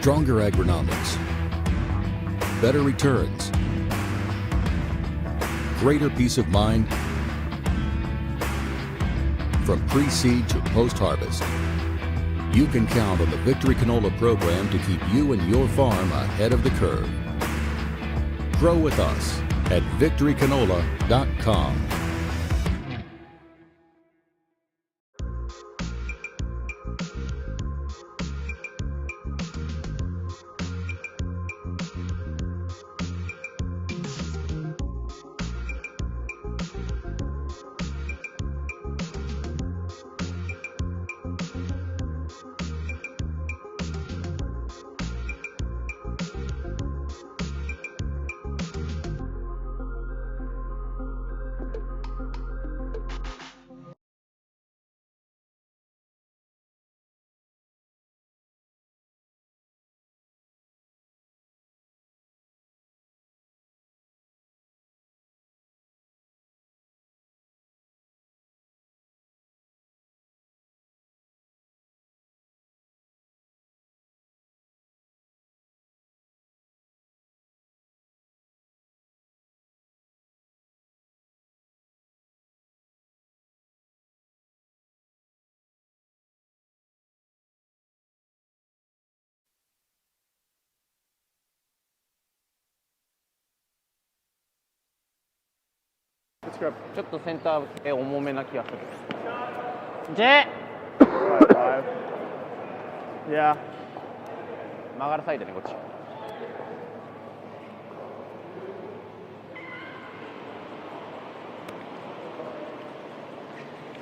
Stronger agronomics, better returns, greater peace of mind from pre-seed to post-harvest. You can count on the Victory Canola program to keep you and your farm ahead of the curve. Grow with us at victorycanola.com. Let's grab. ちょっとセンターへ重めな気がする。J! 5. Yeah. 曲がるサイドね、こっち。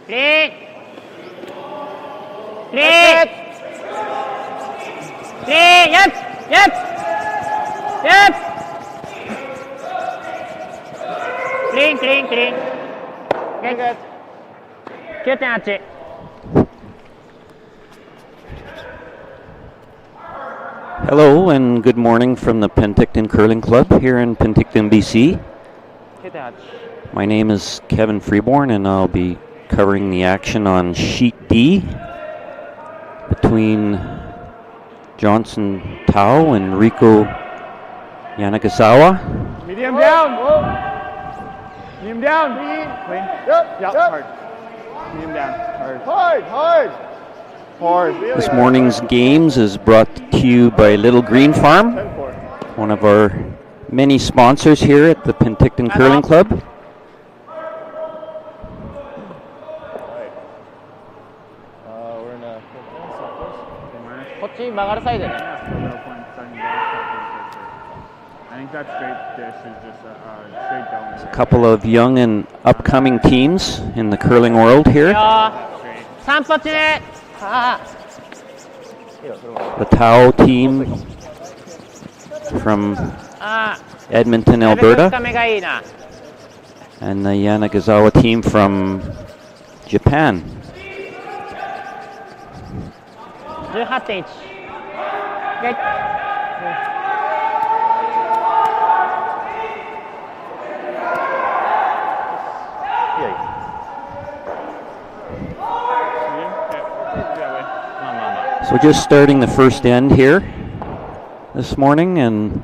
クリーンクリーンクリーンやっやっやっクリーンクリーンクリーン Good. 9.8 Hello and good morning from the Penticton Curling Club here in Penticton, BC. 9.8 My name is Kevin Freeborn and I'll be covering the action on Sheet D between Johnson Tao and Riku Yanagisawa. Medium down. Medium down. Clean. Yep. Hard. Medium down. Hard. This morning's games is brought to you by Little Green Farm, one of our many sponsors here at the Penticton Curling Club. We're in a こっち曲がるサイドね。 I think that straight dish is just straight down. A couple of young and upcoming teams in the curling world here. 3発目 The Tao team from Edmonton, Alberta, 深めがいいな。 and the Yanagisawa team from Japan. 18.1 So just starting the first end here this morning, and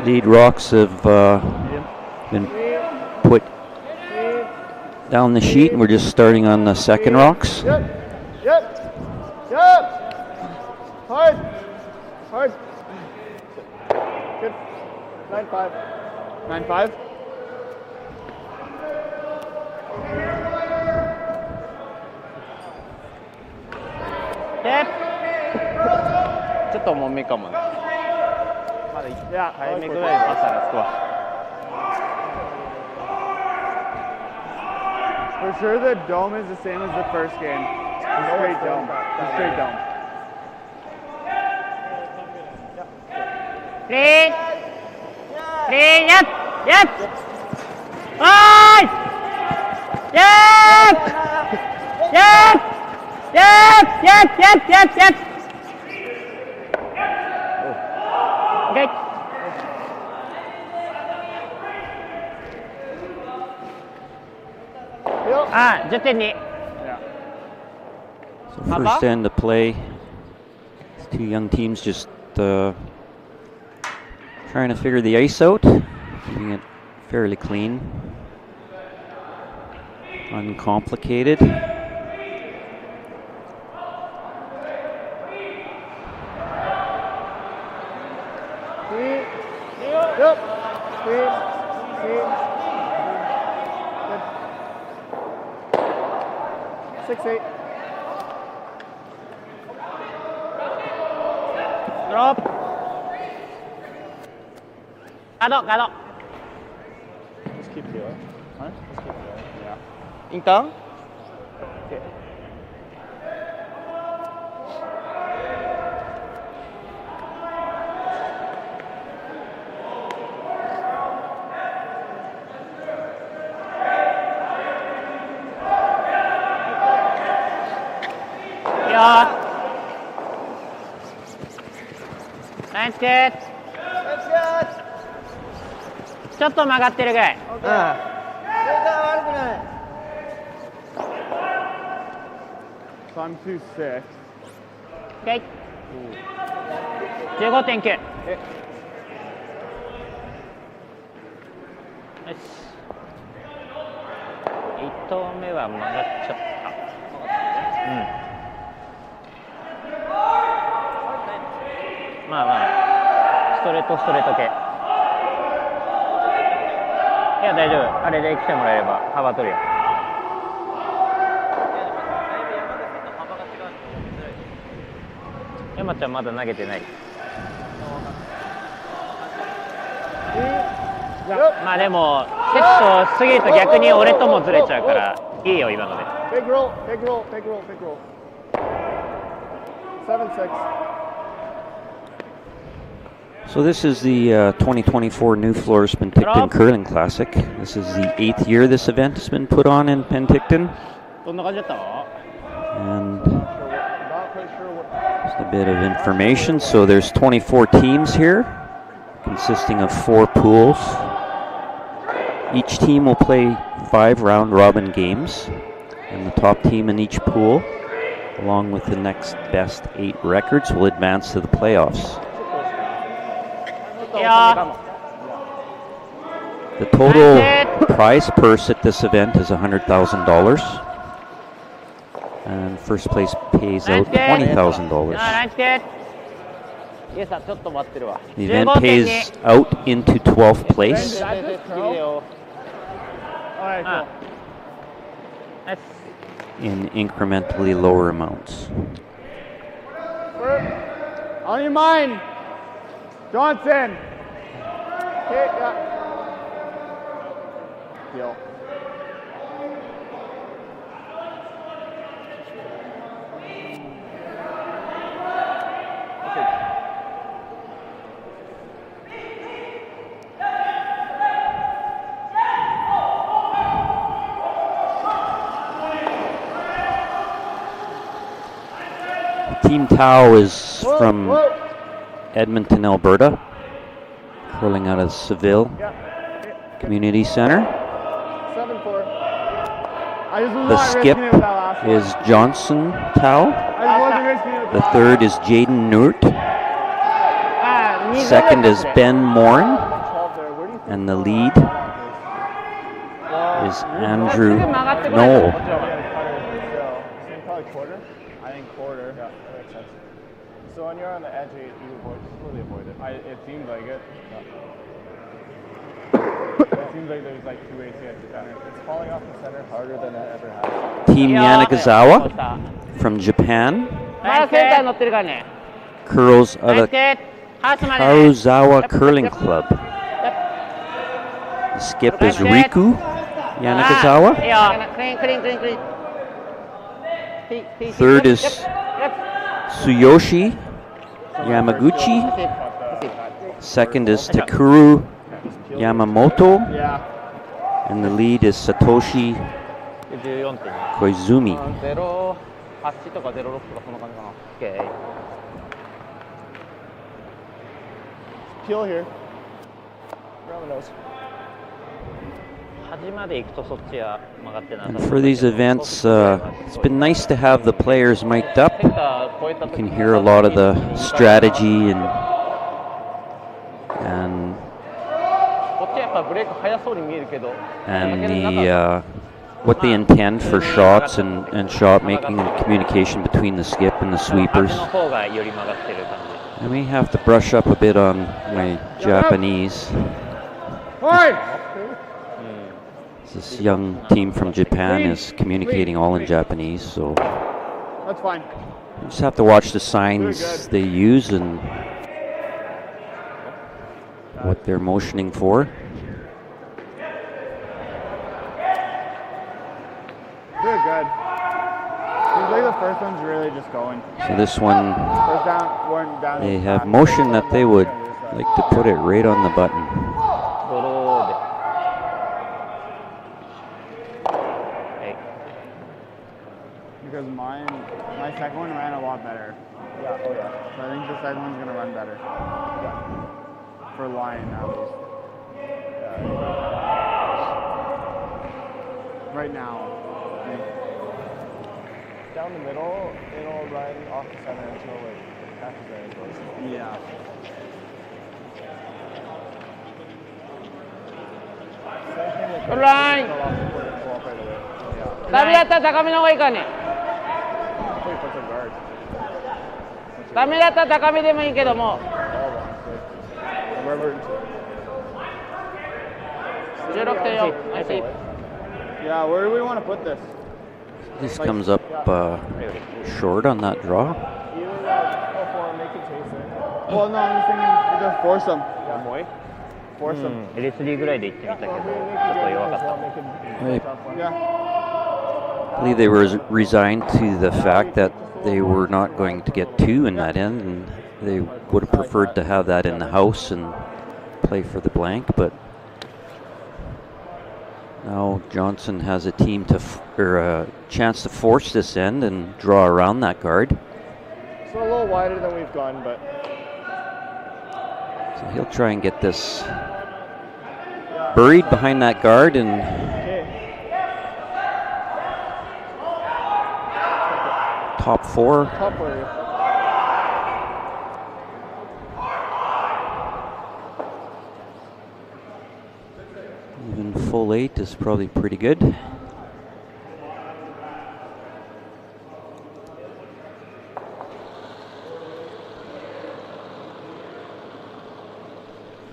lead rocks have been put down the sheet, and we're just starting on the second rocks. Hard. Good. 9-5. 9-5? Tip. ちょっと重めかもね。まだYeah. 早めぐらいでパスしたらスコア。 For sure, the dome is the same as the first game. Straight dome. Straight dome. Three. Three. Yep. Yep. Five. Yep. Yep. Yep. Yep. Yep. Yep. Yep. Okay. Ah, 10点に。 So first end to play. These two young teams just trying to figure the ice out, keeping it fairly clean, uncomplicated. Yep. Speed. Speed. Good. 6-8. Drop. Gado. Just keep feeling. Huh? Just keep feeling. Yeah. インターン Yeah. Nice catch. ちょっと曲がってるぐらい。So I'm 2-6. OK。15.9。よし。1投目は曲がっちゃった。まあまあ、ストレート系。いや、大丈夫。あれで来てもらえれば幅取るよ。山ちゃんまだ投げてない。まあでも、セット過ぎると逆に俺ともずれちゃうから、いいよ、今ので。Big roll. Big roll. Big roll. Big roll. 7-6. So this is the 2024 Nufloors Penticton Curling Classic. This is the 8th year this event has been put on in Penticton. どんな感じだった？ And Not quite sure what. just a bit of information. So there's 24 teams here, consisting of 4 pools. Each team will play 5 round-robin games, and the top team in each pool, along with the next best 8 records, will advance to the playoffs. Yeah. The total prize purse at this event is $100,000, and first place pays out $20,000. Nice catch. イエスさんちょっと待ってるわ。 The event pays out into 12th place Alright, cool. Nice. in incrementally lower amounts. On your mind. Johnson. Okay, yeah. Deal. Team Tau is from Edmonton, Alberta, curling out of Centerville Community Center. 7-4. I just was The not skip risking it with that last one. is Johnson Tau. I wasn't risking it with The that. third is Jaden Noort. Second is Ben Morin. 12 there. Where do you think? And the lead is Andrew Knoll. Probably quarter. I think quarter. Yeah, that makes sense. So when you're on the edge, you really avoid it. It seems like it. It seems like there's like 2 ways to get to center. It's falling off the center harder than it ever has. Team Yanagisawa from Japan まだセンター乗ってるからね。 curls out ナイ of スケハウスまでね。 Karuizawa Curling Club. The skip is Riku いい Yanagisawa. よ。クリーンクリーンクリーンクリーン。Third is Tsuyoshi Yamaguchi. Second is Takuru Yamamoto. Yeah. And the lead is Satoshi 14点。 Koizumi. 08とか06とかそんな感じかな。OK。 Peel here. Around the nose. 端まで行くとそっちは曲がってなさ And そう for these events, it's been nice to have the players mic'd up. センター越えた You 時 can hear a lot of the strategy and こっちはやっぱブレイク速そうに見えるけど the what they intend for shots and shot making and communication between the skip and the 風 sweepers. の方がより曲がってる感 I may have to brush up a bit on my Japanese. This young team from Japan is communicating all in Japanese, so That's fine. you just have to watch the signs they use and what they're motioning for. Good, good. Seems like the first one's really just going. So this one, First down, one down. they have motion that they would like to put it right on the button. ドローで Because my second one ran a lot better. Yeah, oh yeah. So I think the second one's gonna run better. For Lion at least. Right now. Down the middle, it'll run off the center until like after the goes. Yeah. Good line. ダメだったら高めの方がいいからね。ダメだったら高めでもいいけども。16.4。ナイス。 Yeah, where do we want to put this? This comes up short on that draw. Either that or for make it chase it. Well, no, I'm just thinking we just force them. Force them. L3 ぐらいで行ってみたけど、ちょっ Make it と do 弱か as った。 well, make it Right. tough one. Yeah. I believe they were resigned to the fact that they were not going to get two in that end, and they would have preferred to have that in the house and play for the blank. But now Johnson has a team or a chance to force this end and draw around that guard. So a little wider than we've gone, but So he'll try and get this buried behind that guard and top four. top for you. Even full 8 is probably pretty good.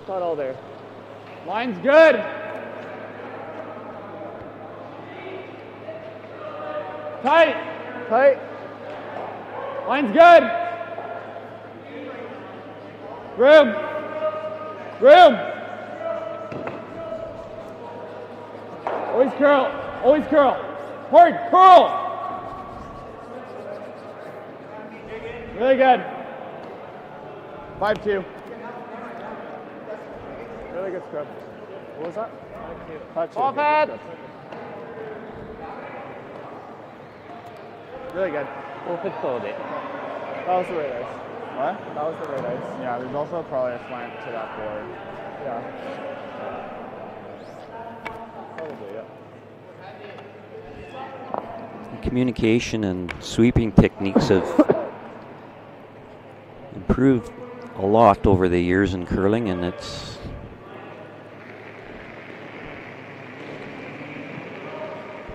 Not all there. Line's good. Tight. Tight. Line's good. Room. Room. Always curl. Always curl. Hard curl. Really good. 5-2. Really good scrub. What was that? Touch. Off it. Really good. オープットで。 That was the right ice. What? That was the right ice. Yeah, there's also probably a slant to that board. Yeah. Probably, yeah. Communication and sweeping techniques have improved a lot over the years in curling, and it's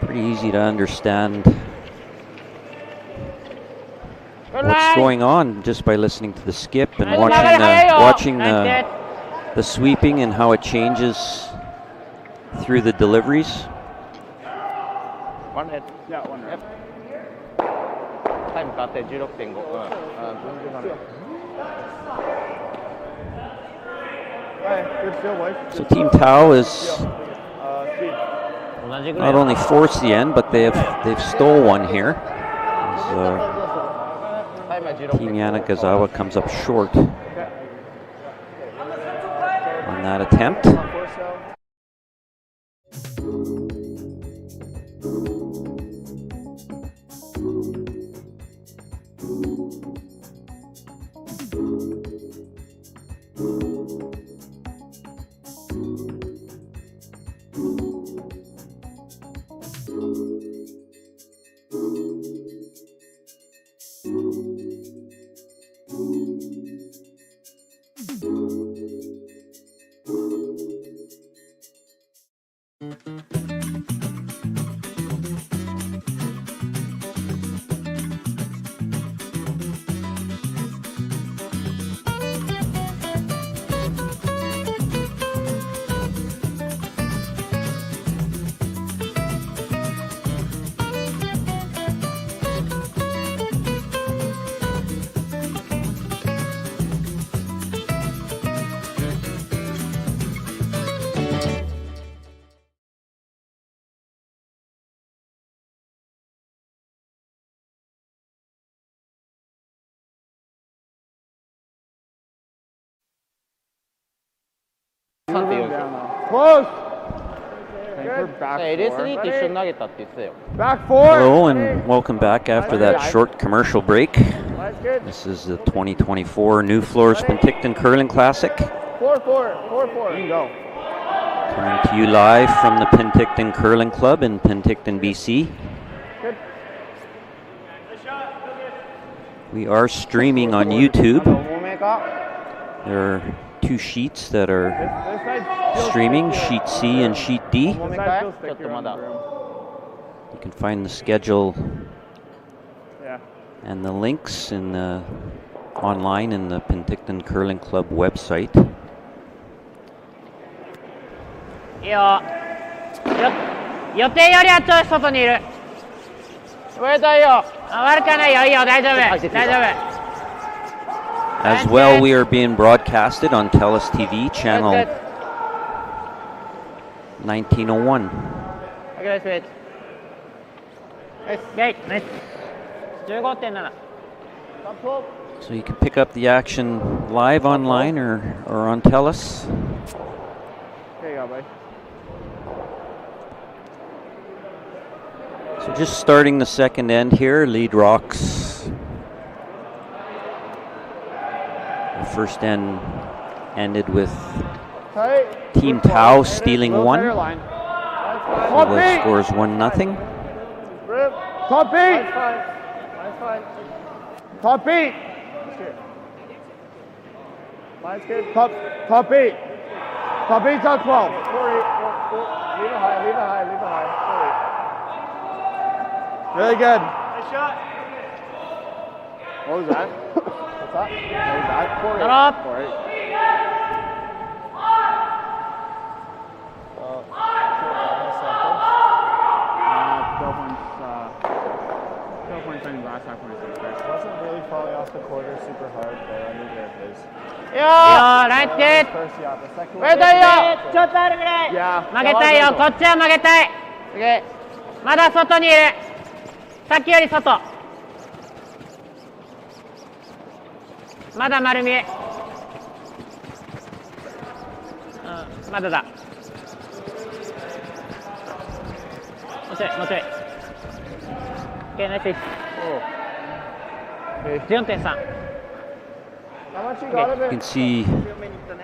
pretty easy to understand what's going on just by listening to the skip and watching the sweeping and how it changes through the deliveries. ワンレッド。 Yeah, one right. タイム変わって 16.5。全然ダメ。 Hey, good still, boys. So Team Tau is Speed. not only forced the end, but they've stole one here. As, タイムは 16.5。 Team Yanagisawa comes up short on that attempt. Close. Back LSD って一緒に投げたって言ってたよ。 Back four. Hello and welcome back after that short commercial break. That's good. This is the 2024 Nufloors Penticton Curling Classic. 4-4. You can go. Coming to you live from the Penticton Curling Club in Penticton, BC. Good. We are streaming on YouTube. 多めか。 There are two sheets that are This side's still streaming, sticky. Sheet C and Sheet D. 多め This か side's い still ちょっと stickier ま on だ the。broom. You can find the schedule Yeah. and the links in the online in the Penticton Curling Club website. いいよ。予定よりはちょっと外にいる。上だよ。悪くはないよ。いいよ。大丈夫。大丈夫。 As well, we are being broadcasted on TELUS TV channel 1901. Okay, sweet. Okay, nice. 15.7. So you can pick up the action live online or on TELUS. There you go, buddy. So just starting the second end here, lead rocks. The first end ended with Tight. Team Good Tau ball. stealing Little one. tighter line. So the score is 1-0. Rip. Top beat. Top beat. Line's good. Top beat. Top beat's on 12. Leave it high. Really good. Nice shot. What was that? What's that? What was that? 4-8. Shut up. 4-8. Wasn't really falling off the quarter super hard, but I knew that his. いいよ。ライト First, yeah, the second 上 one. だよ。ちょっとあるぐらい。 Yeah. 曲げたいよ。こっちは曲げたい。まだ外にいる。さっきより外。まだ丸見え。うん、まだだ。もうちょい。OK、ナイス。14.3。How much you got of You it? can see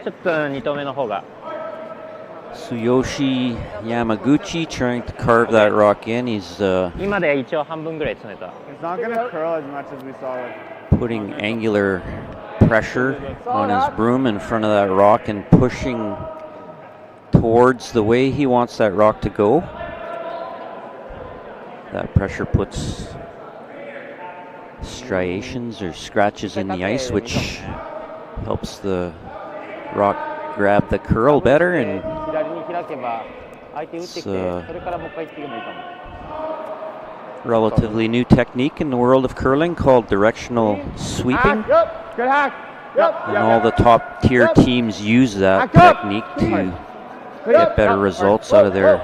ちょっと2投目の方が。 Tsuyoshi Yamaguchi trying to carve that rock in. He's 今で一応半分ぐらい詰めた。 It's not going to curl as much as we saw it. putting angular pressure on his broom in front of that rock and pushing towards the way he wants that rock to go. That pressure puts striations or scratches in the ice, which helps the rock grab the curl better, and 左に開けば相手打ってきて、 It's, それからもう一回行ってもいいかも。 relatively new technique in the world of curling called directional sweeping, Hack, yep, good hack. Yep, and all the top tier teams use that technique to get better results out of their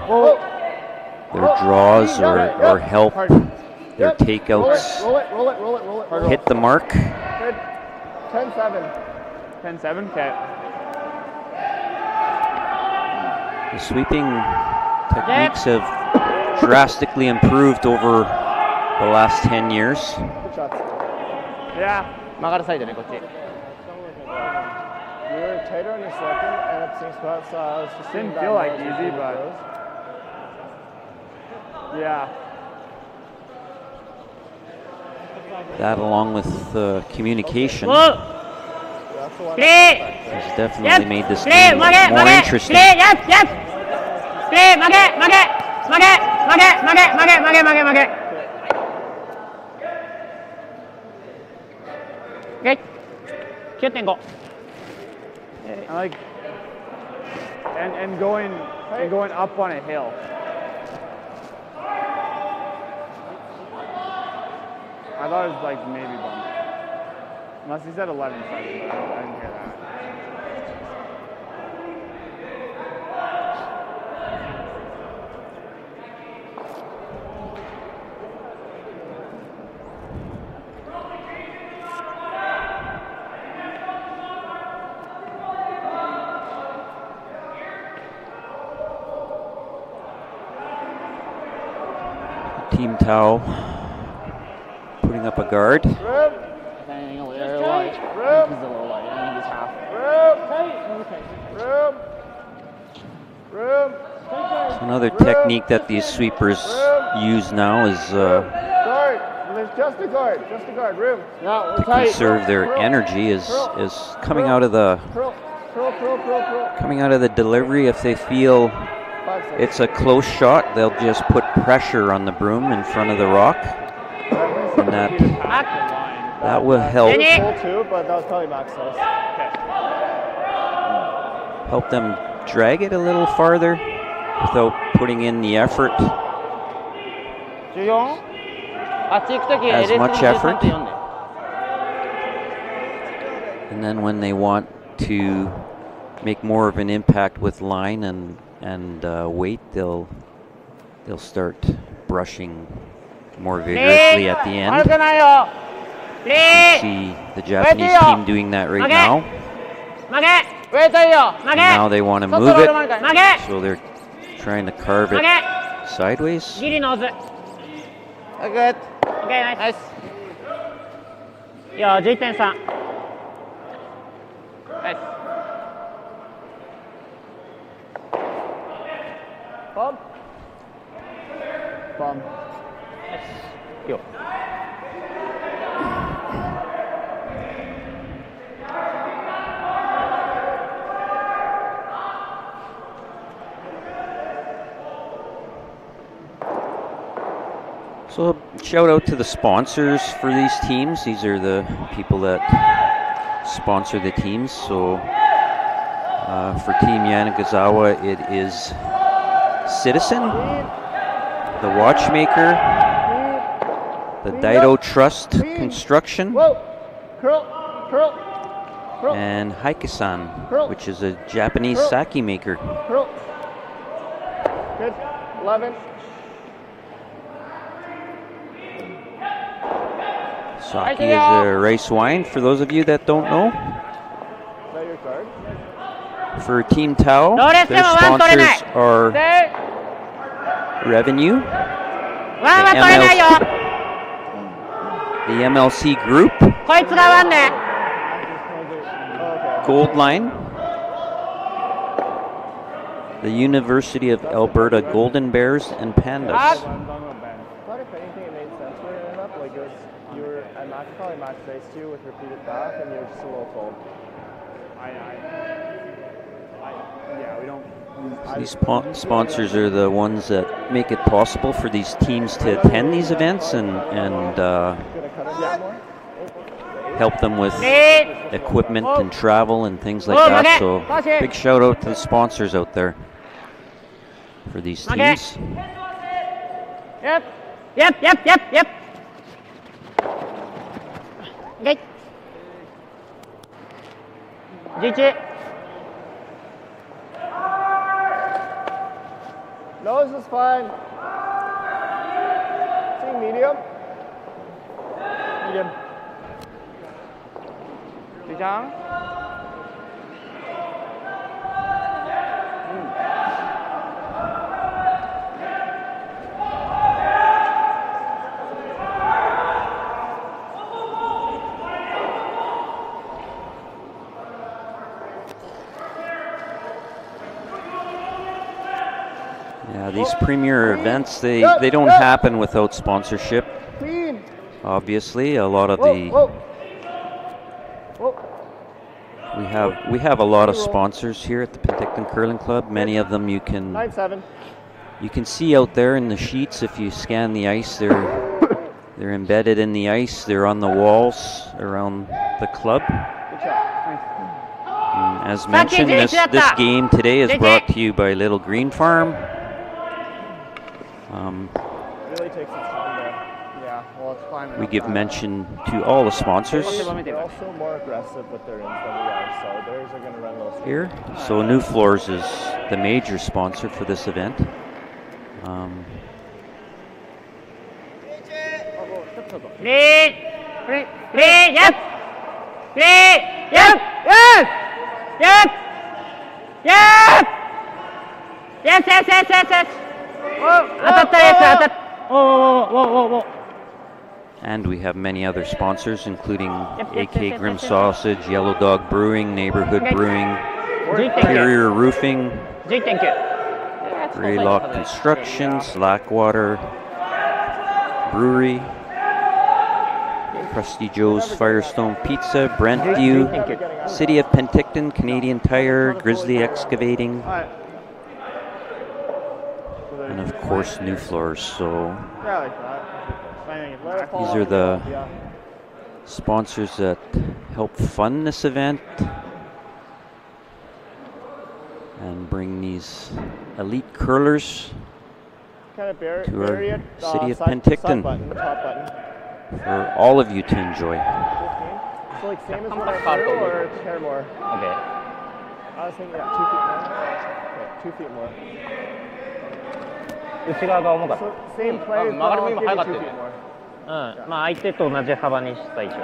draws or help their takeouts roll it. hit the mark. Good. 10-7. 10-7, okay. The sweeping techniques have drastically improved over the last 10 years. Good shots. Yeah. 曲がるサイドね、こっち。 You were tighter on your second and up same spot, so I was just Didn't feel like easy, but yeah. That, along with communication, Whoa! that's the one. Play! has definitely made this Play! game more Mage! interesting. Play! Yes! Play! Mage! Okay. 9.5. I like and going up on a hill. I thought it was like maybe bump. Unless he said 11-7, but I didn't hear that. Team Tau putting up a guard. Room, Depending on where you're light. Room. He's a little light. I think he's half. room. So another technique that these sweepers use now is Guard. There's just a guard. Room. Now to conserve their energy is coming out of the delivery. If they feel it's a close shot, they'll just put pressure on the broom in front of the rock, and that will help Full two, but that was probably max size. help them drag it a little farther without putting in the effort, 14? あっち行くとき As much effort. 13.4ね。 and then when they want to make more of an impact with line and weight, they'll start brushing more vigorously at the end. 悪くないよ。You Play! see the Japanese team doing that right now. 曲げ Wait, いいよ。 曲 Now げ they want to 外 move 回 it, る前から。曲げ so they're trying to carve 曲 it げ sideways. ギリノーズ。 Good. OK ナイナイス。ス。いいよ、11.3。ナイス。 Bump. Bump. いいよ。 So shout out to the sponsors for these teams. These are the people that sponsor the teams. So for Team Yanagisawa, it is Citizen, the Watchmaker, the Daido Trust Construction, Whoa. Curl. and Haikusan, which is a Japanese sake maker. Curl. Good. 11. Sake is a rice wine, for those of you that don't know. Is that your card? For Team Tau, No, that's their not one for sponsors tonight. are Revenue, ワンは取れないよ。 the MLC Group, こいつがワンね。 Gold Line, the University of Alberta Golden Bears, and Pandas. I thought if anything it made sense for you enough. Like it was, you were at max, probably max race 2 with repeated back, and you were just a little cold. Yeah, we don't These sponsors are the ones that make it possible for these teams to attend these events and help them with equipment and travel and things like that. So big shout out to the sponsors out there for these teams. Yep. Okay. 11. Nose is fine. See medium? Medium. Down. Yeah, these premier events, they don't happen without sponsorship. Obviously, a lot of the we have a lot of sponsors here at the Penticton Curling Club. Many of them you can see out there in the sheets if you scan the ice. They're embedded in the ice. They're on the walls around the club. And as mentioned, this game today is brought to you by Little Green Farm. Really takes its time there. Yeah, well, it's fine. We give mention to all the sponsors They're also more aggressive with their ins than we are, so theirs are going to run a little here. So Nufloors is the major sponsor for this event. Clean. Yep. Yes. And we have many other sponsors, including AK Grim Sausage, Yellow Dog Brewing, Neighborhood Brewing, Superior Roofing, Greylock Construction, Slackwater Brewery, Krusty Joe's Firestone Pizza, Brentview, City of Penticton, Canadian Tire, Grizzly Excavating, and of course Nufloors. So these are the sponsors that help fund this event and bring these elite curlers to our city of Penticton for all of you to enjoy. So like same as what I threw or tear more? Okay. I was thinking 2 feet more. Okay, 2 feet more. 内側が重かった。 So same plays, but 曲がりも I'll 今 give 早 you か 2 ったよ feet more. まあ相手と同じ幅にした以上。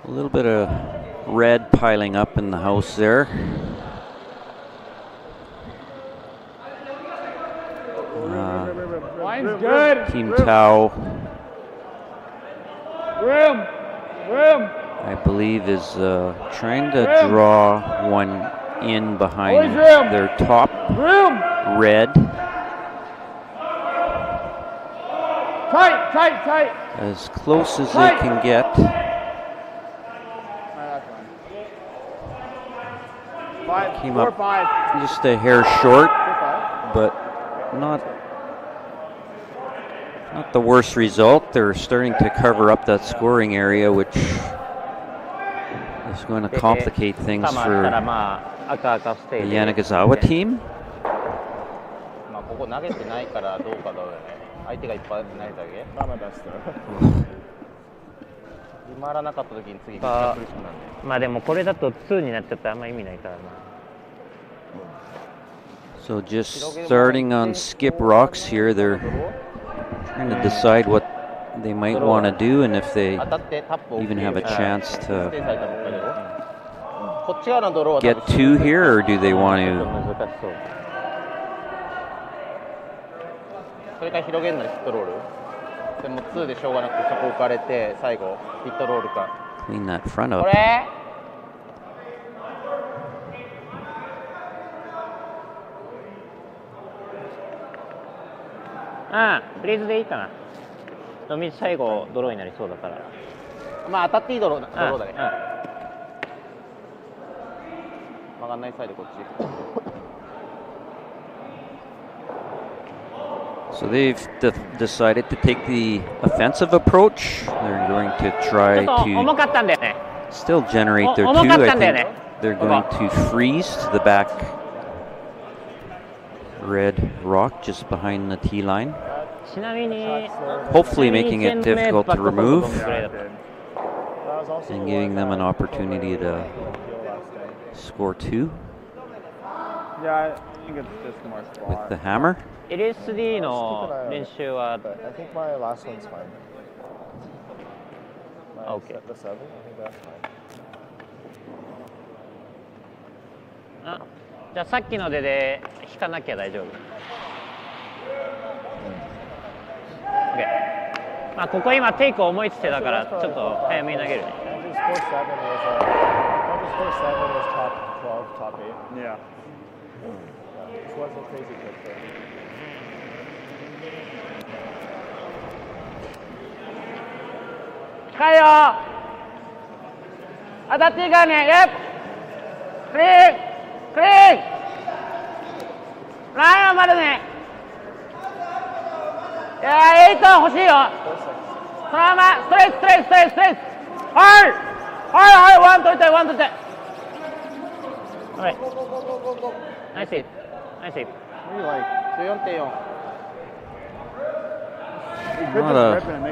A little bit of red piling up in the house there. Line's good. Team Tau, Room. I believe, is trying to draw one in behind Always room. their top Room. red. Tight. As close as they can get. Came 4, up 5. just a hair short, but not the worst result. They're starting to cover up that scoring area, which is going to complicate things for the Yanagisawa team. まあここ投げてないからどうかだよね。相手がいっぱい投げただけ。まあまあ出して。埋まらなかった時に次が苦しくなるね。まあでもこれだと2になっちゃったらあんま意味ないからな。 So just starting on skip rocks here, they're trying to decide what they might want to do and if they even have a chance to get 2 here, or do they want to それから広げるのにヒットロール。でも2でしょうがなくてそこ置かれて最後ヒットロールか。 clean that front up? フリーズでいいかな。のみ最後ドローになりそうだから。まあ当たっていいドローだね。うん曲がんないサイドこっち。So they've decided to take the offensive approach. They're going to ちょ try っと重 to かったんだよね。 still generate their 重 two. かった I んだよね。 think they're going to freeze to the back red rock just behind the tee line. ちなみに Hopefully making it difficult to remove That was also and the giving one them an that opportunity to last day. score 2 Yeah, I think it's just more with spot. the hammer. LSD の練習は But I think my last one's fine. My Okay. The 7, I think that's fine. あ、じゃあさっきので引かなきゃ大丈夫。OK。まあここ今テイク思いつてだからちょっと早めに投げるね。Just 4-7 was top 12, top 8. Yeah. This wasn't crazy good for him. 近いよ。当たっていいからね。イェッ。クリーン。クリーン。ラインはまだね。いやー、8欲しいよ。そのままストレートストレートストレートストレート。はいはいはい、ワン取りたいワン取りたい。はい。ナイスセーブ。ナイスセーブ。 Maybe like 14.4。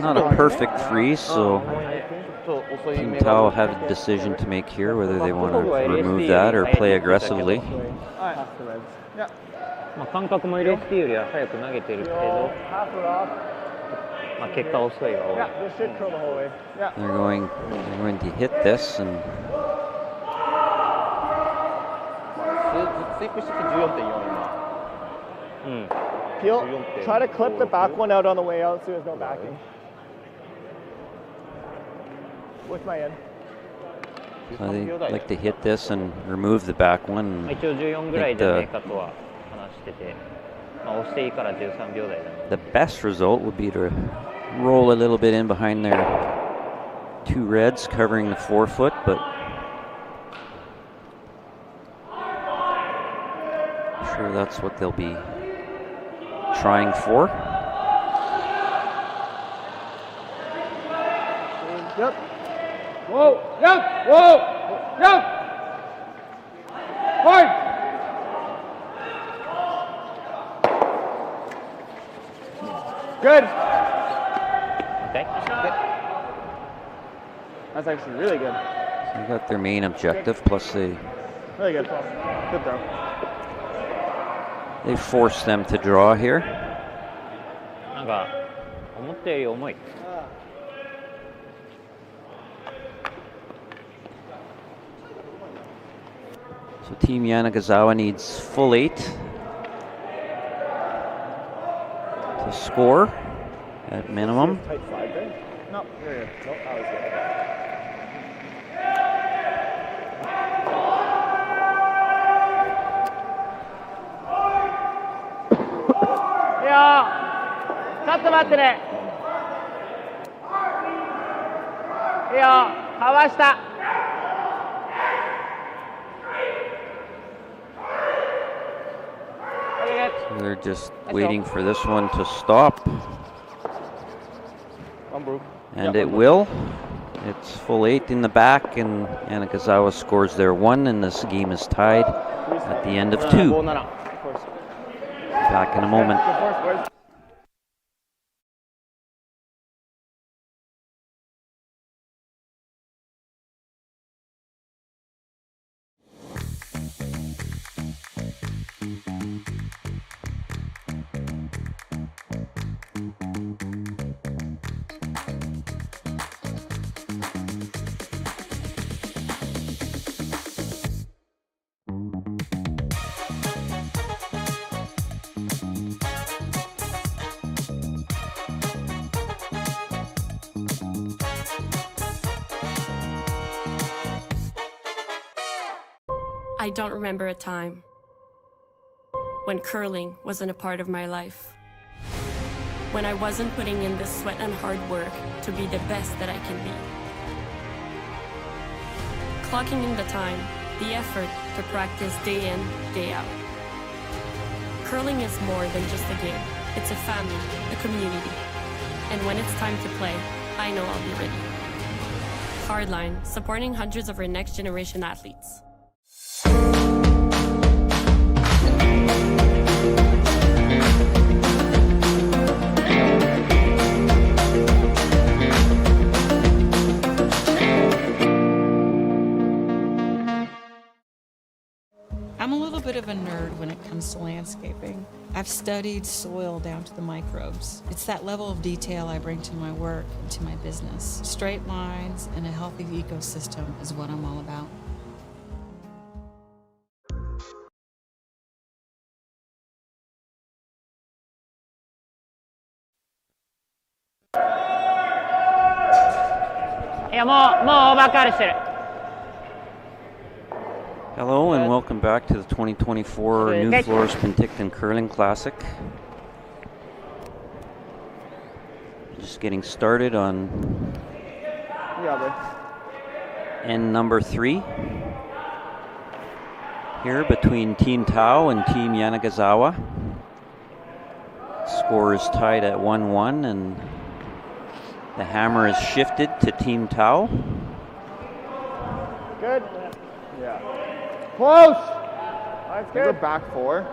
Not a perfect freeze, so ちょっと遅い Team 目 Tao が have a decision to make here whether they want to remove that or play aggressively. Alright. Yeah. まあ感覚も LSD よりは早く投げてるけど、 Half her off. まあ結果遅いが多い。 Yeah, this should curl the whole way. Yeah. They're going to hit this and スイープして14.4今。うん。 Peel, try to clip the back one out on the way out so there's no backing. With my end. so they like to hit this and remove the back one. 一応14ぐらいじゃねえかとは話してて、まあ押していいから13秒台だね。 The best result would be to roll a little bit in behind their two reds covering the forefoot, but I'm sure that's what they'll be trying for. Yep. Whoa. Yep. Whoa. Yep. Fine. Good. Okay. That's actually really good. So they got their main objective, plus Really good. Good throw. they force them to draw here. なんか思ったより重い。 So Team Yanagisawa needs full 8 to score at minimum. Tight 5 there. No, you're good. Nope, I was good. Yeah. ちょっと待ってね。いいよ。かわした。 So they're just waiting for this one to stop, and it will. It's full 8 in the back, and Yanagisawa scores their 1, and this game is tied at the end of 2. 57. Back in a moment. Good force, boys. I don't remember a time when curling wasn't a part of my life. when I wasn't putting in the sweat and hard work to be the best that I can be. Clocking in the time, the effort to practice day in, day out. Curling is more than just a game. It's a family, a community. And when it's time to play, I know I'll be ready. Hardline, supporting hundreds of our next generation athletes. I'm a little bit of a nerd when it comes to landscaping. I've studied soil down to the microbes. It's that level of detail I bring to my work and to my business. Straight lines and a healthy ecosystem is what I'm all about. Hello and welcome back to the 2024 Nufloors Penticton Curling Classic. Just getting started on end number 3 here between Team Tau and Team Yanagisawa. Score is tied at 1-1 and the hammer is shifted to Team Tau. Good. Yeah. Close! That's good. We're back 4.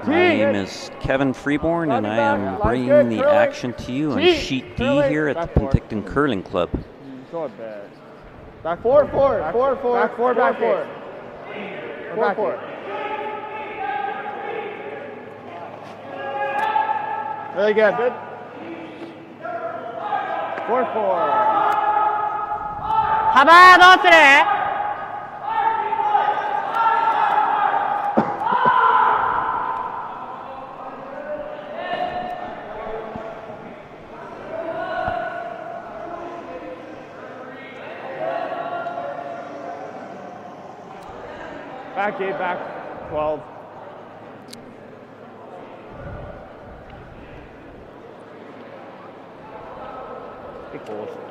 My name is Kevin Freeborn and I am bringing the action to you on Sheet D here at the Penticton Curling Club. Back 4, 4, 4, 4, back 4, back 4. 4, 4. Really good. Good. 4, 4. 幅どうする？Back 8, back 12.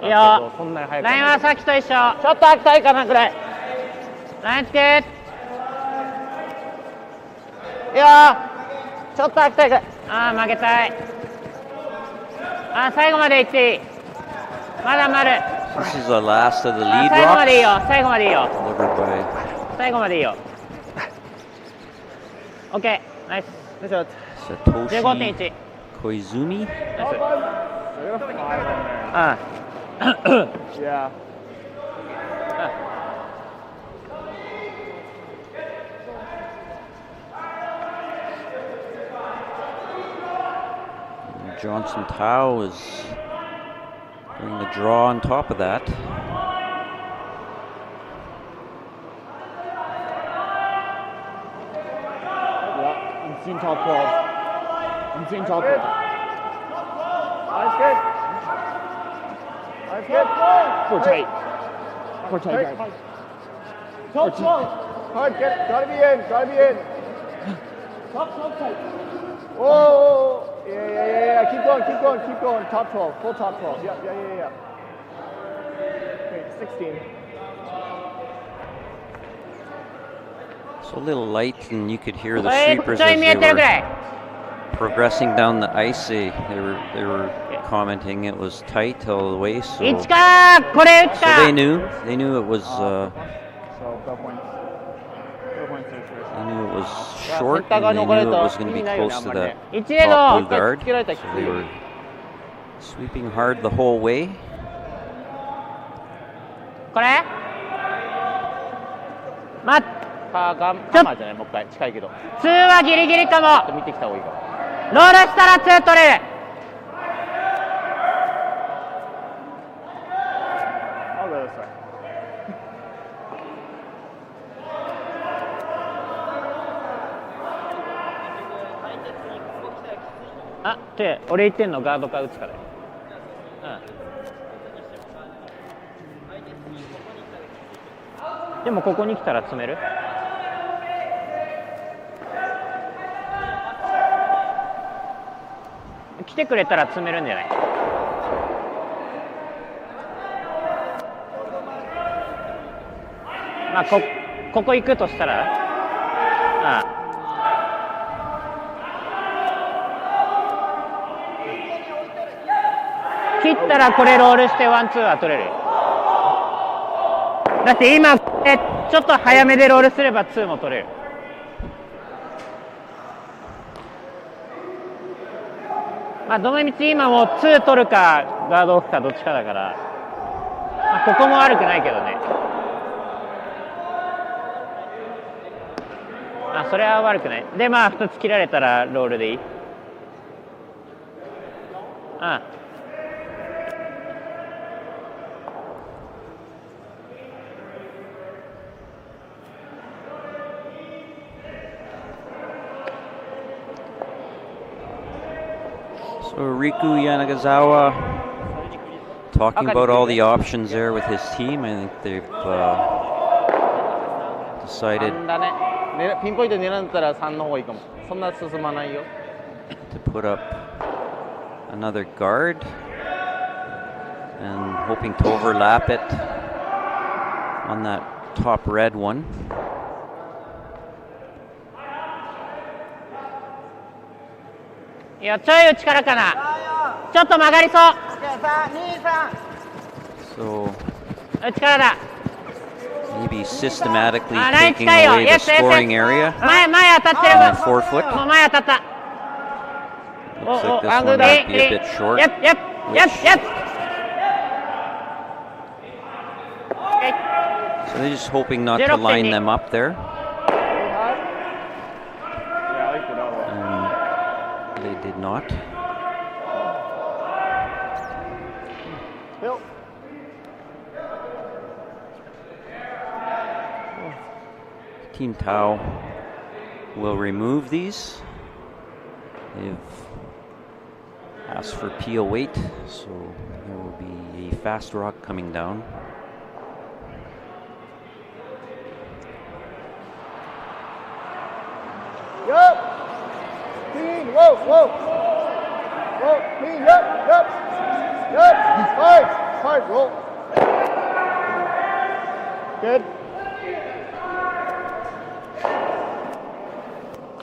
いいよ。ラインはさっきと一緒。ちょっと開きたいかなぐらい。ラインつけ。いいよ。ちょっと開きたいぐらい。ああ、負けたい。ああ、最後まで行っていい。まだまる。This is the last of the lead 最後までいいよ。 rocks 最後までいいよ。 delivered by 最後までいいよ。OK、ナイス。Satoshi 15.1。Koizumi. Yeah. Johnson Tau is doing the draw on top of that. I'm seeing top 12. I'm seeing top 12. That's good. That's good. 4 tight. 4 tight, guys. Top 12. Hard, get it. Gotta be in. Gotta be in. Top 12 tight. Whoa. Yeah. Keep going. Keep going. Top 12. Full top 12. Yeah. Wait, 16. So a little light, and you could hear the sweepers as they were progressing down the ice. They were commenting it was tight all the way, so they knew it was they knew it was short, and they knew it was going to be close to the top blue guard, so they were sweeping hard the whole way. これ待っハマーじゃない、もう一回近いけど。2はギリギリかも。ちょっと見てきた方がいいかも。ロールしたら2取れる。I'll go this way. あ、手、俺言ってんのガードか打つからよ。でもここに来たら詰める？てくれたら詰めるんじゃない？まあここ行くとしたら、ああ。切ったらこれロールしてワンツーは取れる。だって今ちょっと早めでロールすればツーも取れる。まあどのみち今もツー取るかガードオフかどっちかだから、まあ、ここも悪くないけどね。あ、それは悪くない。でまあ2つ切られたらロールでいい。ああ。So Riku Yanagisawa talking about all the options there with his team. I think they've decided ピンポイントに狙ったら3の方がいいかも。そんな進まないよ。 to put up another guard and hoping to overlap it on that top red one. Yo, ちょい内からかな。ちょっと曲がりそう。So 内からだ。 maybe systematically taking away the scoring area 前当たってる。 on the forefoot. もう前当たった。 Looks like this one might be a bit short. Yep. So they're just hoping not to line them up there. They did not. Team Tau will remove these. They've asked for peel weight, so there will be a fast rock coming down. Yup. Clean. Whoa. Clean. Yup. Hard. Roll. Good.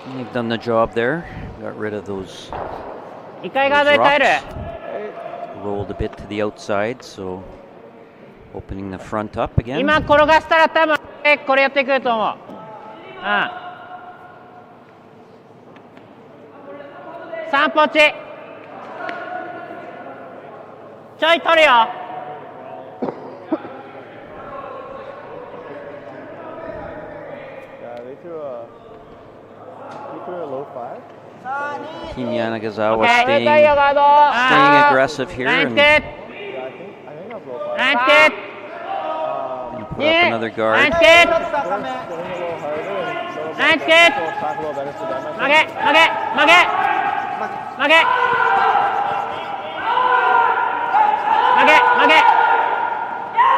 And they've done the job there. Got rid of those 一回ガードで耐える。 rolled a bit to the outside, so opening the front up again. 今転がしたら多分これやってくると思う。3ポチ。ちょい取るよ。Team Yanagisawa Okay. staying aggressive here and Nice kid. put up another guard. Nice kid. Nice kid. 曲げ。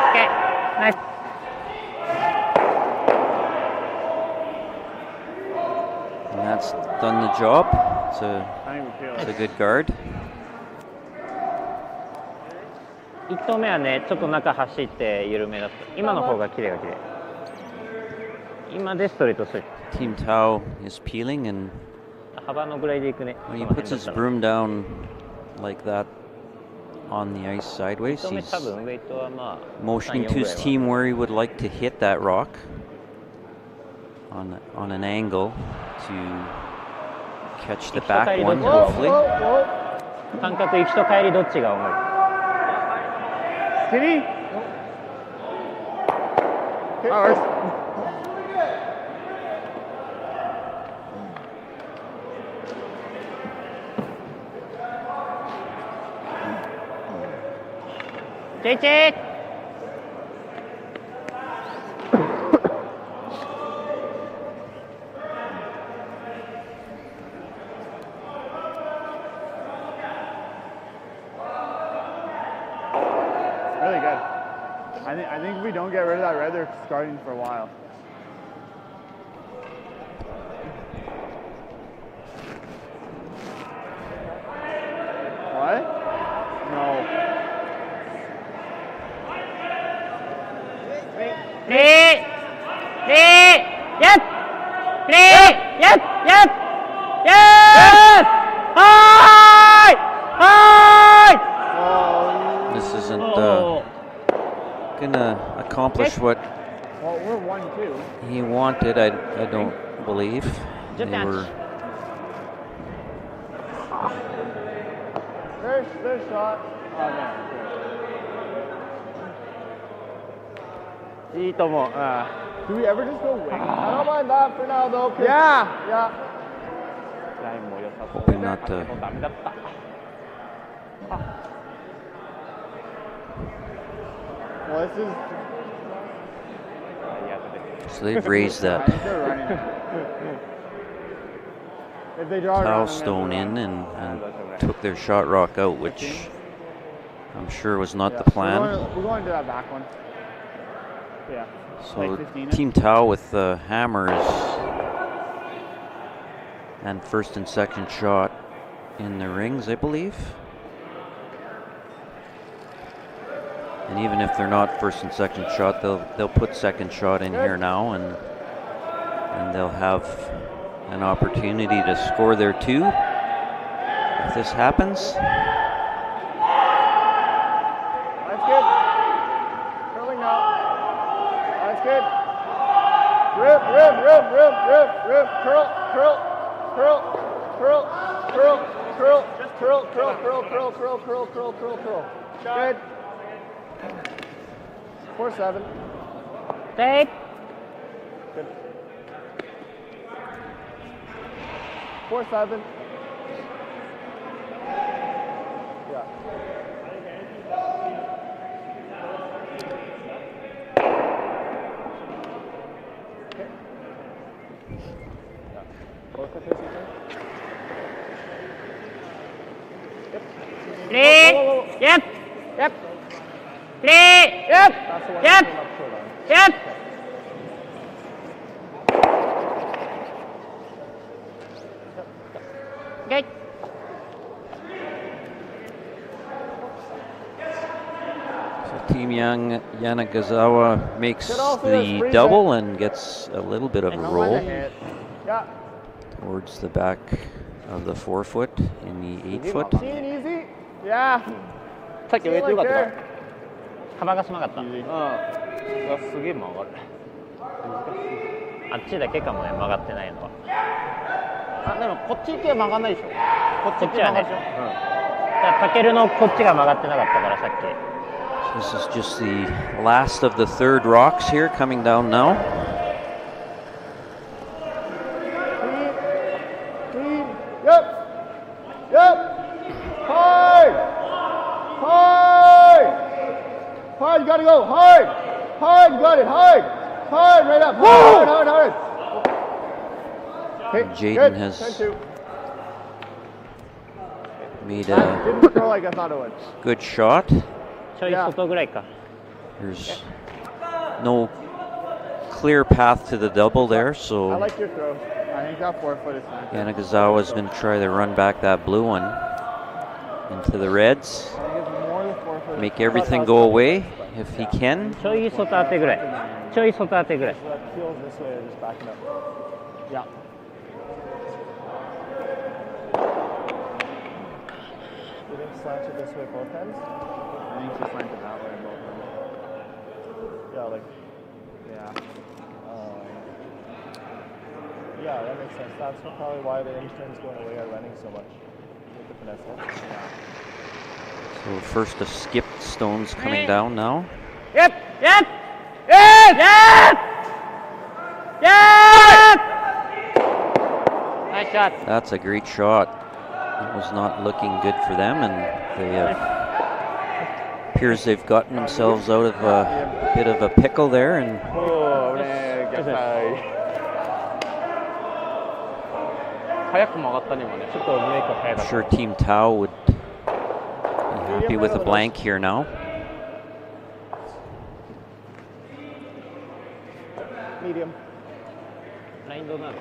Okay. Nice. And that's done the job. It's a good guard. 1投目はね、ちょっと中走って緩めだった。今の方が綺麗。今でストレートする。 Team Tau is peeling, and 幅のぐらいでいくね。 when he puts his broom down like that on the ice sideways, 1投目 he's 多分ウェイトはまあ motioning to his team where he would like to hit that rock on an angle to catch the back one, hopefully. 感覚行きと帰りどっちが重い？ Skinny. Ours. JJ. Really good. I think if we don't get rid of that red, they're starting for a while. What? No. 3, 3, yes! 3, yes, yes, yes! High! High! This isn't gonna accomplish what Well, we're 1-2. he wanted, I don't believe. They Good match. were There's shot. Oh, man. いいと思う。 Do we ever just go wing? I don't mind that for now, though. Yeah. Yeah. ラインも良さそう。 hoping not to. ダメだった。 Well, this is. So they've raised that They're running. If they draw towel around, stone in and took their shot rock out, which I'm sure was not the plan. We're going to that back one. Yeah. So like 15. Team Tau with the hammers and first and second shot in the rings, I believe. And even if they're not first and second shot, they'll put second shot in here now, and they'll have an opportunity to score there too if this happens. That's good. Curling now. That's good. Rip. Curl. Good. 4-7. Take. Good. 4-7. Yeah. Okay. Yeah. Both the faces there. Yep. 3, yep, yep. 3, yep, That's the one yep, that came up short on. yep. Okay. So Team Yanagisawa makes Good all for the this, double and gets a little bit of a Don't mind roll the hit. Yeah. towards the back of the 4 foot in the 8 foot. Easy, easy. Yeah. さっき上とよかったか Like 幅が狭かったすげえ曲がる。あっちだけかもね曲がってないのはあ、でもこっち行けば曲がんないでしょ。こっち行けば曲がるでしょ。だからタケルのこっちが曲がってなかったからさっき This is just the last of the third rocks here coming down now. Clean. Yep. Yep. Hard. Hard. Hard. You gotta go. Hard. Hard. You got it. Hard. Hard. Right up. Hard. Hard. Hard. Okay. Jaden Good. has 10-2. made That a didn't throw like I thought it would. good shot. ちょい外ぐらいか There's no clear path to the double there, I so like your throw. I think that 4 foot is fine. Yanagisawa is going to try to run back that blue one into the reds. I think it's more than 4 foot. Make everything go away if he can. ちょい外当てぐらいちょい外当てぐらい So that feels this way or just backing up. Yeah. You think slant it this way both ends? I think she slanted that way both of them. Yeah, like, yeah, that makes sense. That's probably why the interns going away are running so much with the finesse hits. So first a skipped stones coming down now. Yep, yep, yep, yep, yep. Nice shot. That's a great shot. It was not looking good for them, and they appears they've gotten themselves out of a bit of a pickle there, and Oh,ね、逆サイ。早く曲がったね今ね。ちょっとメイク早か I'm った sure Team Tau would be happy with a blank here now. Medium. ラインどうなる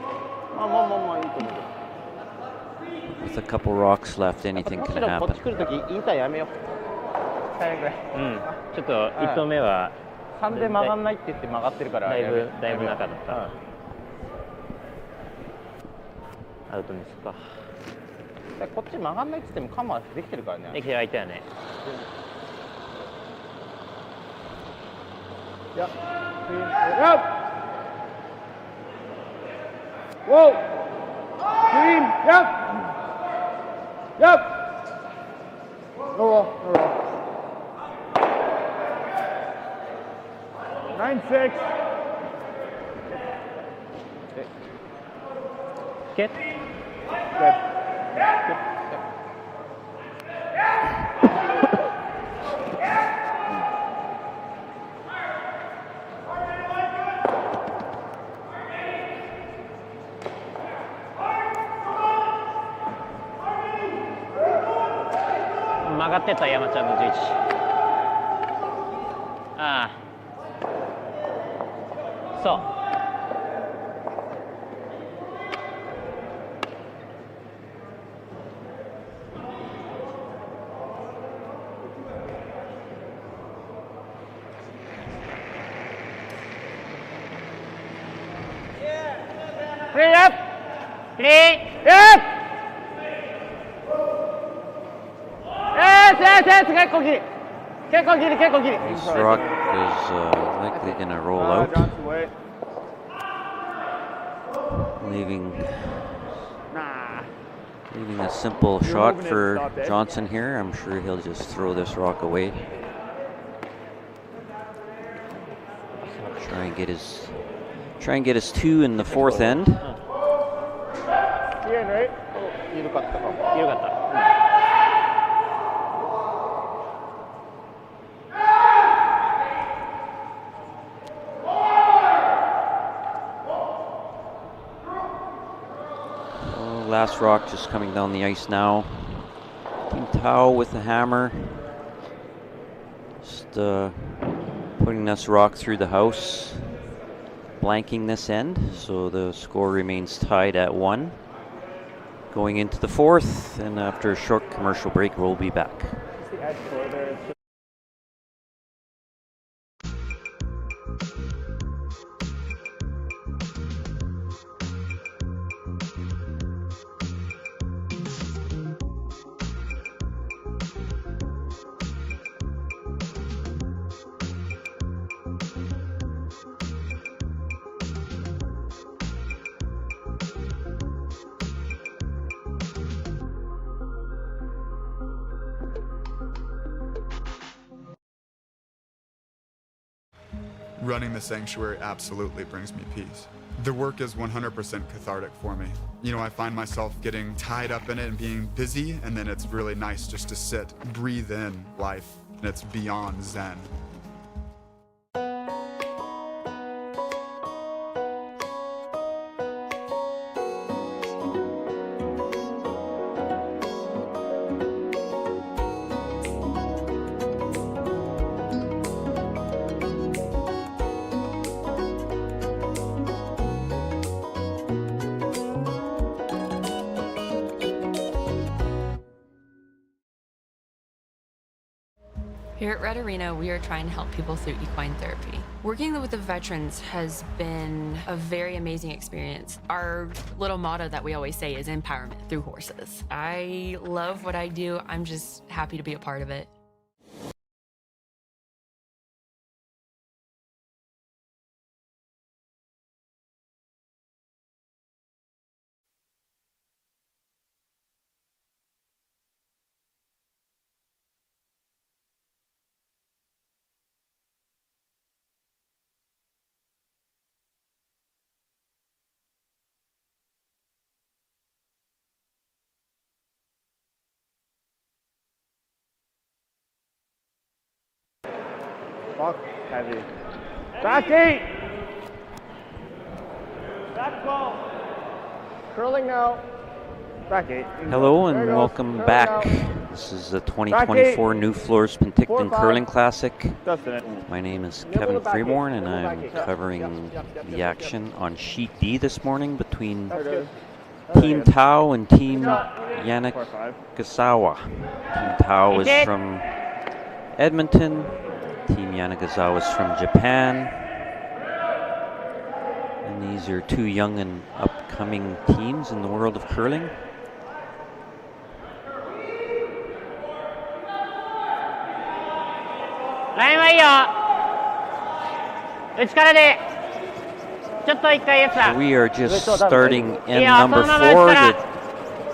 まあいいと思うけど。With a couple rocks left, anything む can しろこっ happen. ち来るときインターやめよう。最後ぐらい。ちょっと1投目は3で曲がんないって言って曲がってるからだいやめよう。ぶ中だった。アウトにすか。でこっち曲がんないって言ってもカマーできてるからね。できてる相手はね。Yep. Yep. Whoa. Green. Yep. Yep. No roll. No roll. 9-6. Get. Good. Good. 曲がってた山ちゃんの11。ああ。そう。Clean up! Clean up! Yes! 結構ギリ。結構ギリ。 This rock is likely going to roll out, Johnson, wait. leaving a simple shot moving it, for stop it. Johnson here. I'm sure he'll just throw this rock away. Try and get his 2 in the 4th end. See you in, right? 緩かったかも。緩かった。Last rock just coming down the ice now. Team Tao with the hammer. Just putting this rock through the house. Blanking this end, so the score remains tied at 1. Going into the 4th, and after a short commercial break, we'll be back. It's the edge score there. It's Running the sanctuary absolutely brings me peace. The work is 100% cathartic for me. You know, I find myself getting tied up in it and being busy, and then it's really nice just to sit, breathe in life, and it's beyond Zen. Here at Red Arena, we are trying to help people through equine therapy. Working with the veterans has been a very amazing experience. Our little motto that we always say is empowerment through horses. I love what I do. I'm just happy to be a part of it. Fuck heavy. Back 8. Back 12. Curling now. Back 8. Hello There and it goes. welcome Curling back. now. This is the 2024 Nufloors Penticton 4-5. Curling Classic. Dustin it. My name is Nibble Kevin the back eight. Freeborn, and Nibble the back I'm eight. Yep, covering yep, the action on Sheet D this morning between There it is. Team Tao and Team Yanagisawa. Team Tao is from Edmonton. Team Yanagisawa is from Japan. And these are two young and upcoming teams in the world of curling. Line はいいよ。内からで。ちょっと一回So we are just starting end number 4. The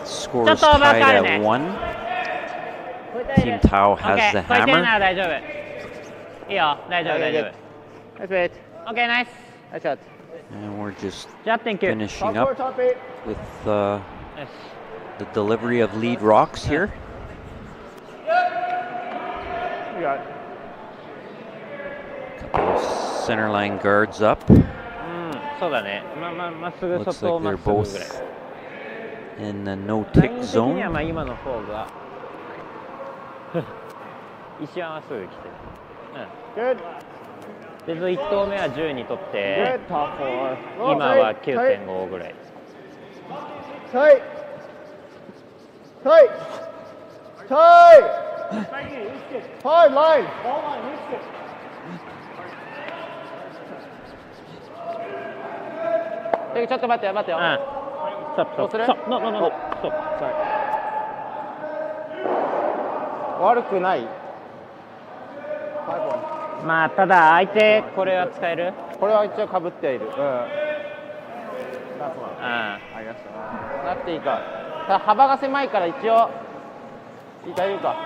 score is tied at 1. Team Tao has the hammer. 大丈夫。いいよ、大丈夫、大丈夫。Nice wait. Okay, nice. Nice shot. And we're just Thank you. finishing up with the delivery of lead rocks here. You got it. Couple of center line guards up. そうだね。まっすぐ Looks 外 like まっ they're すぐぐらい。 both in the no ライ tick ン的に zone. はまあ今の方が石山はすぐ来てる。Good. で、1投目は10にとって Good. Top 4. 今は 9.5 ぐらい。Tight. Tight. Tight. Hard line. ちょっと待ってよ、待ってよ。ストップ、どうする？ストップ、ノー、ストップ。悪くない。まあ、ただ相手、これは使える？これは一応かぶってはいる。なくていいか。ただ幅が狭いから一応大丈夫か。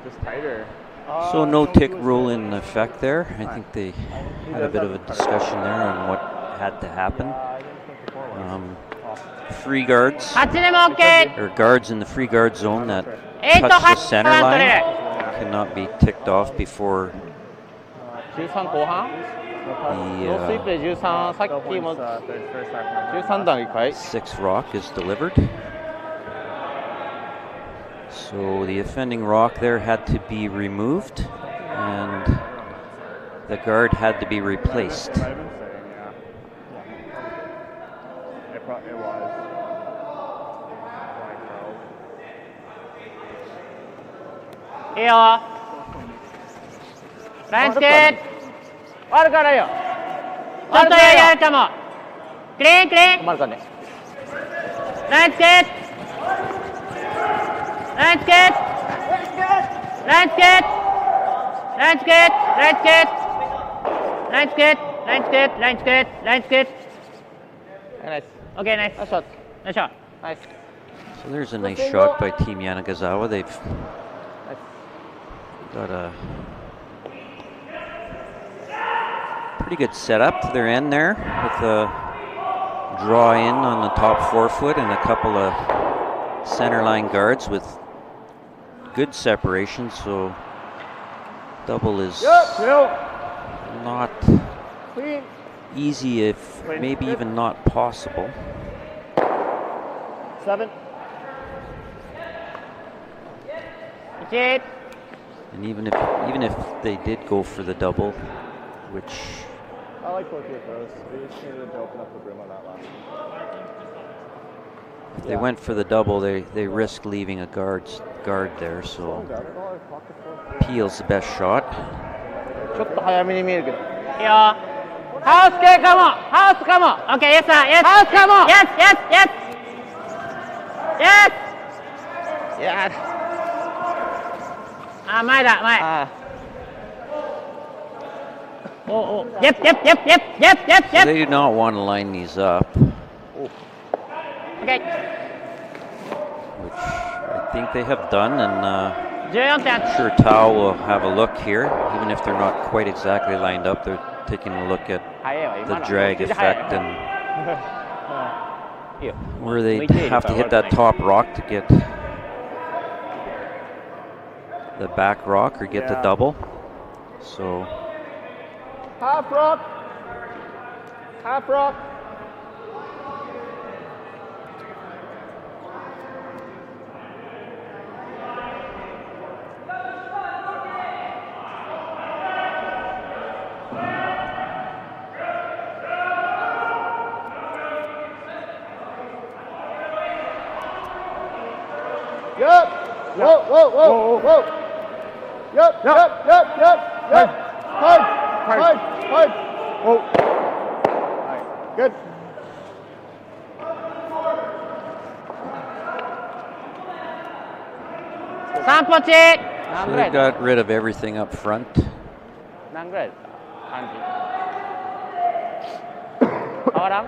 Just tighter. So no tick rule in effect there. I think they had a bit of a discussion there on what had to happen. Free guards, 8でも OK。 or guards in the free guard zone that touch the center line cannot be ticked off before 13後半？ ノースイープで13、さっきも13段1回。 sixth rock is delivered. So the offending rock there had to be removed, and the guard had to be replaced. It was.いいよ。ラインつけ。悪かないよ。ちょっとやるかも。クリーンクリーン。止まるかね。ラインつけ。ラインつけ。ラインつけ。ラインつけ。ラインつけ。ラインつけ。ラインつけ。ラインつけ。ラインつけ。Nice. Okay, nice. Nice shot. Nice shot. Nice. So there's a nice shot by Team Yanagisawa. They've got a pretty good setup to their end there with a draw in on the top forefoot and a couple of center line guards with good separation. So double is not easy, if maybe even not possible. 7. And even if they did go for the double, which I like both your throws. We just needed to open up the brim on that last one. if they went for the double, they risk leaving a guard there. So Peel's the best shot. ちょっと早めに見えるけど。いいよ。ハウス系かも。ハウスかも。Okay, yes sir. Yes. ハウスかも。Yes, yes, yes. Yes. いやあ、前だ、前。あお。Yep, yep, yep, yep, yep, yep, So yep. they do not want to line these up, Okay. which I think they have done, and 14点。 I'm sure Tao will have a look here, even if they're not quite exactly lined up. They're taking a look at 早いわ、今 the の。 drag めっちゃ早い effect and いいよ。 where they have to hit that top rock to get the back rock or get the double. So Half rock. Half rock. Yep. Whoa, whoa, whoa, whoa. Yep, yep, yep, yep, yep. Hard, hard, hard. Oh. All right, good. So they got rid of everything up front. 何ぐらいですか感じ変わらん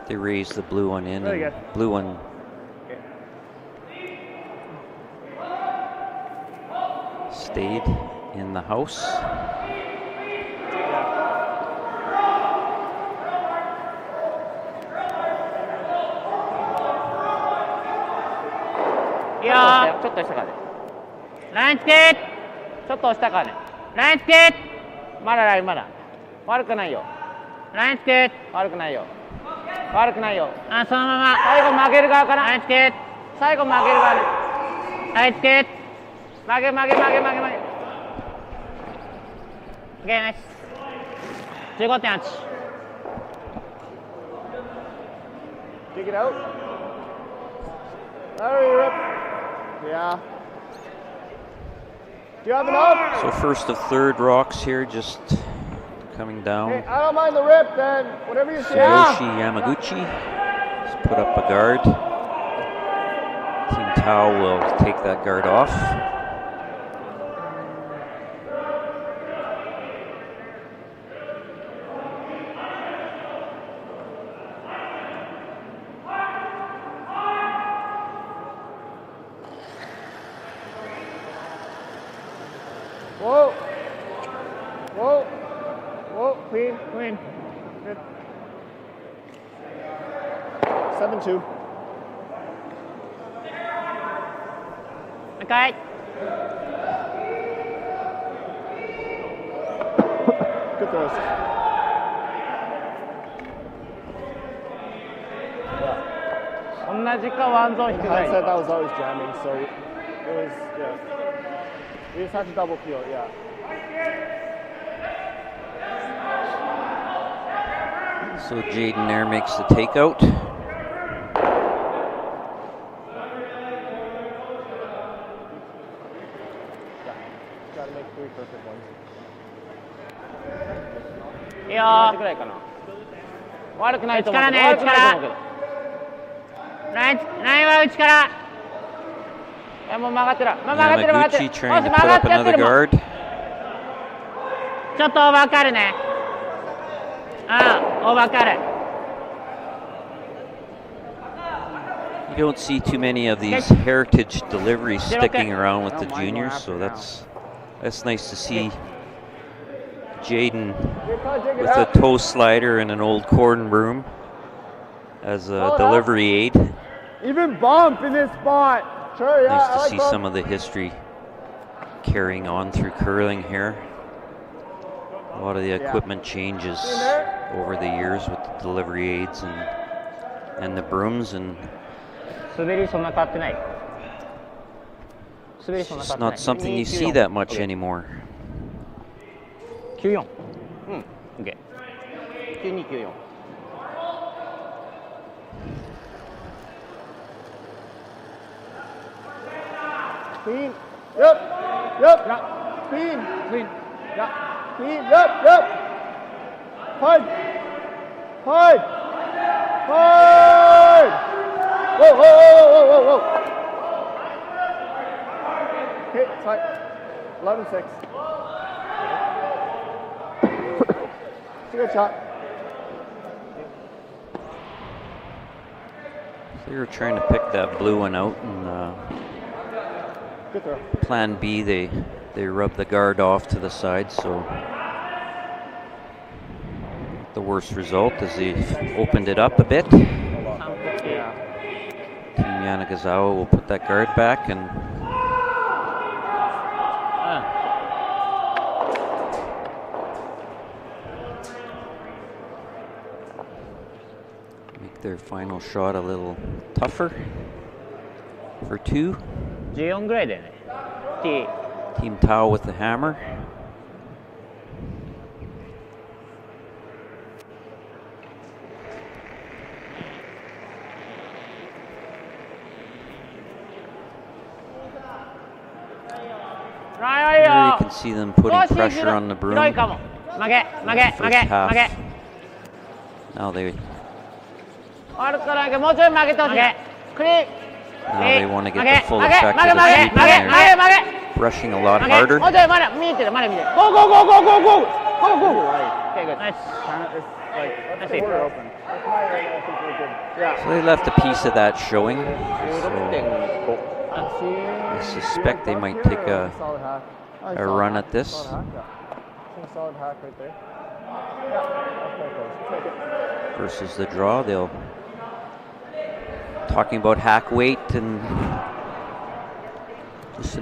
They raised the blue one in, Very and good. blue one stayed in the house. Yeah. ちょっと下からね。ラインつけ。ちょっと下からね。ラインつけ。まだラインまだ。悪くないよ。ラインつけ。悪くないよ。悪くないよ。あ、そのまま。最後曲げる側から。ラインつけ。最後曲げる側ね。ラインつけ。曲げ曲げ曲げ曲げ曲げ。OK、ナイス。15.8。Dig it out. Larry, rip. Yeah. Do you have enough? So first of third rocks here, just coming down. Hey, I don't mind the rip then. Whatever you say. Tsuyoshi Yamaguchi has put up a guard. Team Tao will take that guard off. Whoa. Whoa. Whoa. Clean. Clean. Good. 7-2. Okay. Good throws. Yeah. 同じかワンゾーン低くない I said that was always jamming, so it was, yeah. We just had to double peel, yeah. So Jaden there makes the takeout. Gotta make 3 perfect ones. いいよー。ぐらいかな。悪くないと思うけど。悪くないと思うけど。ラインは内から。いやもう曲がってる。曲がってる曲がってる。 Yamaguchi trying to put up another guard. ちょっとオーバーカールね。ああ、オーバーカール。 You don't see too many of these heritage deliveries sticking around with the juniors, so that's nice to see. Jaden with a toe slider and an old corn broom as a delivery aid. Even bump in this spot. Sure, yeah. Nice to see some of the history carrying on through curling here. A lot of the equipment changes over the years with the delivery aids and the brooms, and it's not something you see that much anymore. 94。うん。OK。9294。Clean. Yep. Yep. Clean. Clean. Yep. Clean. Yep. Yep. Hard. Hard. Hard. Whoa, whoa, whoa, whoa, whoa, whoa. Okay, it's fine. 11-6. It's a good shot. They were trying to pick that blue one out, and Good throw. plan B, they rub the guard off to the side, so the worst result is they've opened it up a bit. Team Yanagisawa will put that guard back and make their final shot a little tougher for 2. 14ぐらいだよね。T。 Team Tao with the hammer. see them putting pressure on the broom. First half. Now they 悪くないけどもうちょい曲げてほしい。クリーン。 now they want to get the full effect of the sweep. They're brushing a lot harder. もうちょいまだ見てるまだ見てる。Go go go go go go go go. Okay, good. Nice. Let's see. We're open. That's my right now. I think we're good. Yeah. So they left a piece of that showing. So I suspect they might take a run at this. Solid hack right there. Yeah, that's quite close. Take it. Versus the draw, they'll talking about hack weight and just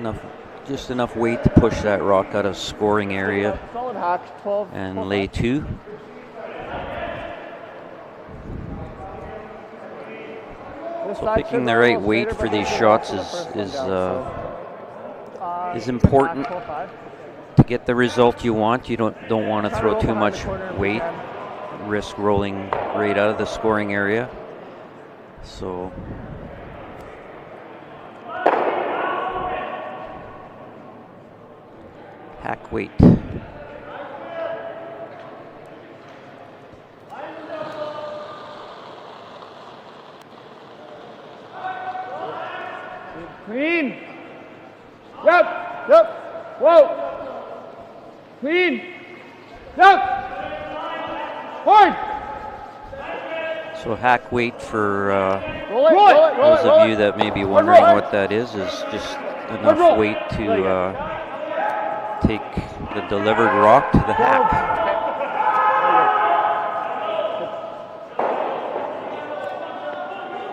enough weight to push that rock out of scoring area. Solid hack, 12. And lay 2. So picking the right weight for these shots is important to get the result you want. You don't want to throw too much weight, risk rolling right out of the scoring area. So hack weight. Clean. Yep. Whoa. Clean. Yep. Hard. So hack weight for Roll it. those of you that may be wondering what that is just enough weight to take the delivered rock to the hack.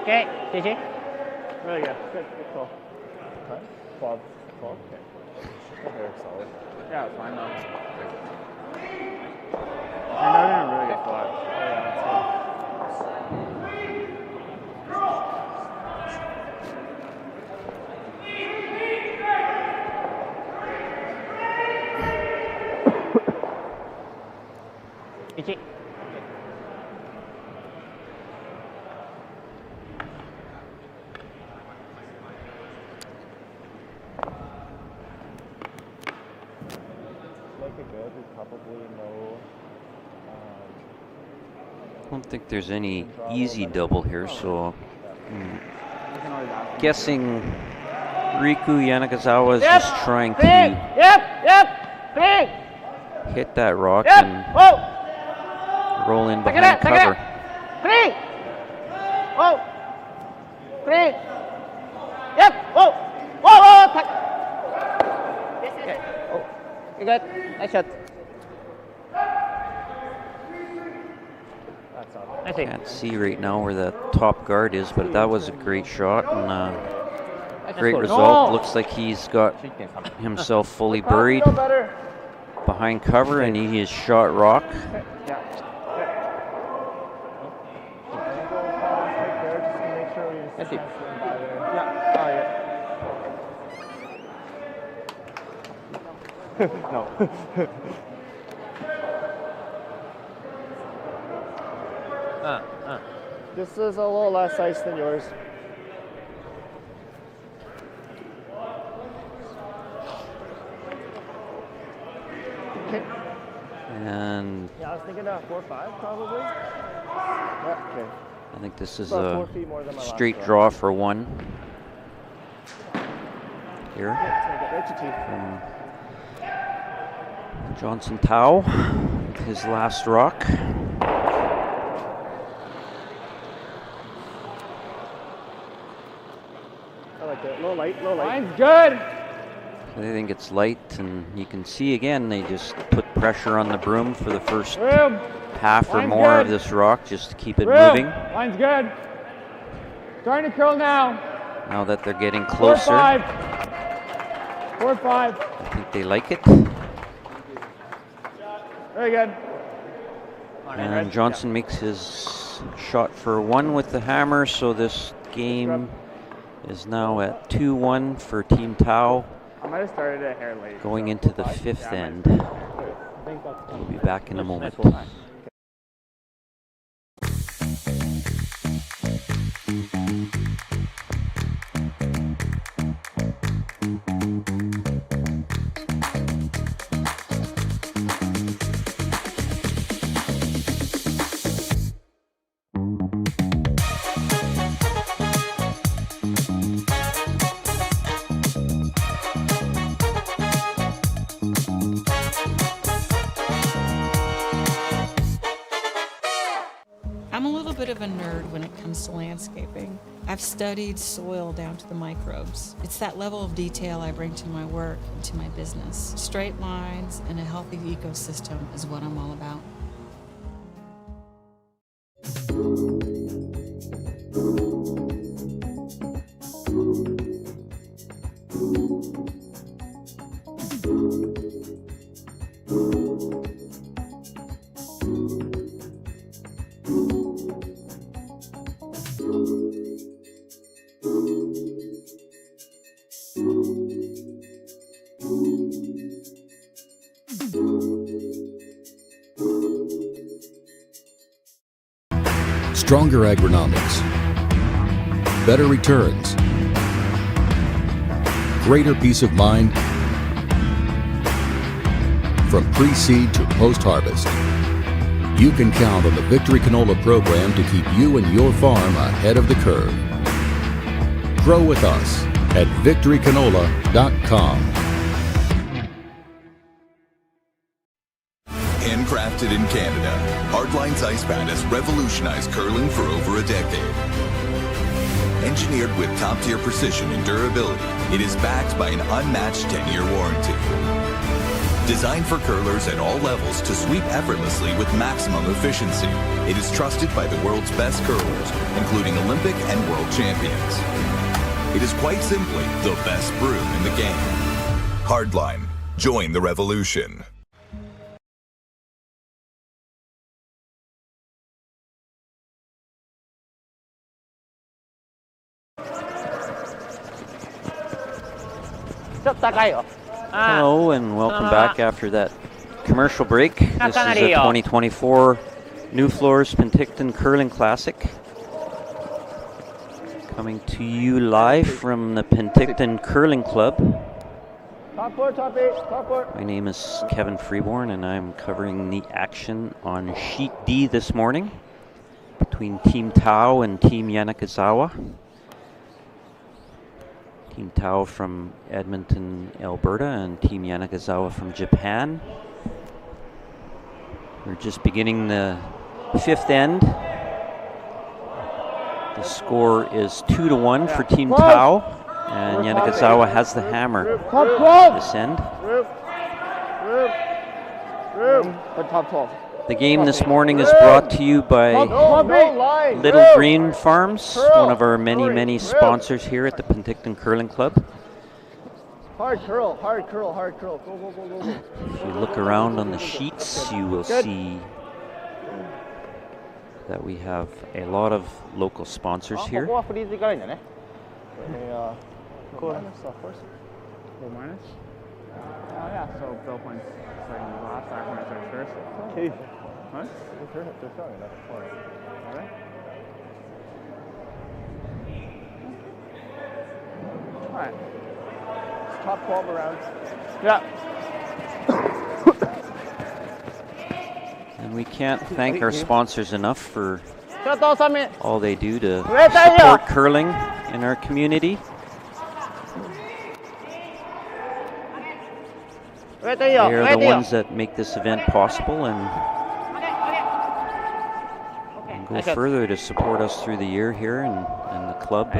Okay, GG. Really good. Good call. Okay. 12. Okay. Very solid. Yeah, it's fine though. I know they're in a really good spot. Oh yeah, that's good. GG. I don't think there's any easy double here, so guessing Riku Yanagisawa is just trying to hit that rock and roll in behind cover. You good? Nice shot. I can't see right now where the top guard is, but that was a great shot and great result. Looks like he's got himself fully buried behind cover, and he has shot rock. No. This is a little less ice than yours. Okay. And yeah, I was thinking 4-5 probably. Yeah, okay. I think this is about a 4 feet more than my straight last draw for 1 here. Yeah, take it right to teeth. Johnson Tao, his last rock. I like it. Low light. Mine's good. They think it's light, and you can see again they just put pressure on the broom for the first half or more of this rock just to keep it moving. Mine's good. Starting to curl now. Now that they're getting closer, 4-5. I think they like it. Very good. And Johnson makes his shot for 1 with the hammer, so this game is now at 2-1 for Team Tao. I might have started a hair late. Going into the 5th end. We'll be back in a moment. of a nerd when it comes to landscaping. I've studied soil down to the microbes. It's that level of detail I bring to my work and to my business. Straight lines and a healthy ecosystem is what I'm all about. Stronger agronomics, better returns, greater peace of mind. From pre-seed to post-harvest, you can count on the Victory Canola program to keep you and your farm ahead of the curve. Grow with us at victorycanola.com. Handcrafted in Canada, Hardline's ice pad has revolutionized curling for over a decade. Engineered with top-tier precision and durability, it is backed by an unmatched 10-year warranty. Designed for curlers at all levels to sweep effortlessly with maximum efficiency, it is trusted by the world's best curlers, including Olympic and world champions. It is quite simply the best broom in the game. Hardline. Join the revolution. Hello and welcome back after that commercial break. This is a 2024 Nufloors Penticton Curling Classic. Coming to you live from the Penticton Curling Club. Top four, top eight, top four. My name is Kevin Freeborn and I'm covering the action on Sheet D this morning between Team Tao and Team Yanagisawa. Team Tao from Edmonton, Alberta, and Team Yanagisawa from Japan. We're just beginning the fifth end. The score is 2-1 for Team Tao, and Yanagisawa has the hammer this end. Top 12. The game this morning is brought to you by Little Green Farms, one of our many sponsors here at the Penticton Curling Club. Hard curl, hard curl, hard curl. Go, go, go, go, go. If you look around on the sheets, you will see that we have a lot of local sponsors here. Cool. Minus, of course. Full minus? Oh yeah, so Bill points second to last, I point first. Okay. What? They're showing that before. Are they? Alright. It's top 12 rounds. Yeah. And we can't thank our sponsors enough for all they do to support curling in our community. They are the ones that make this event possible and go further to support us through the year here and the club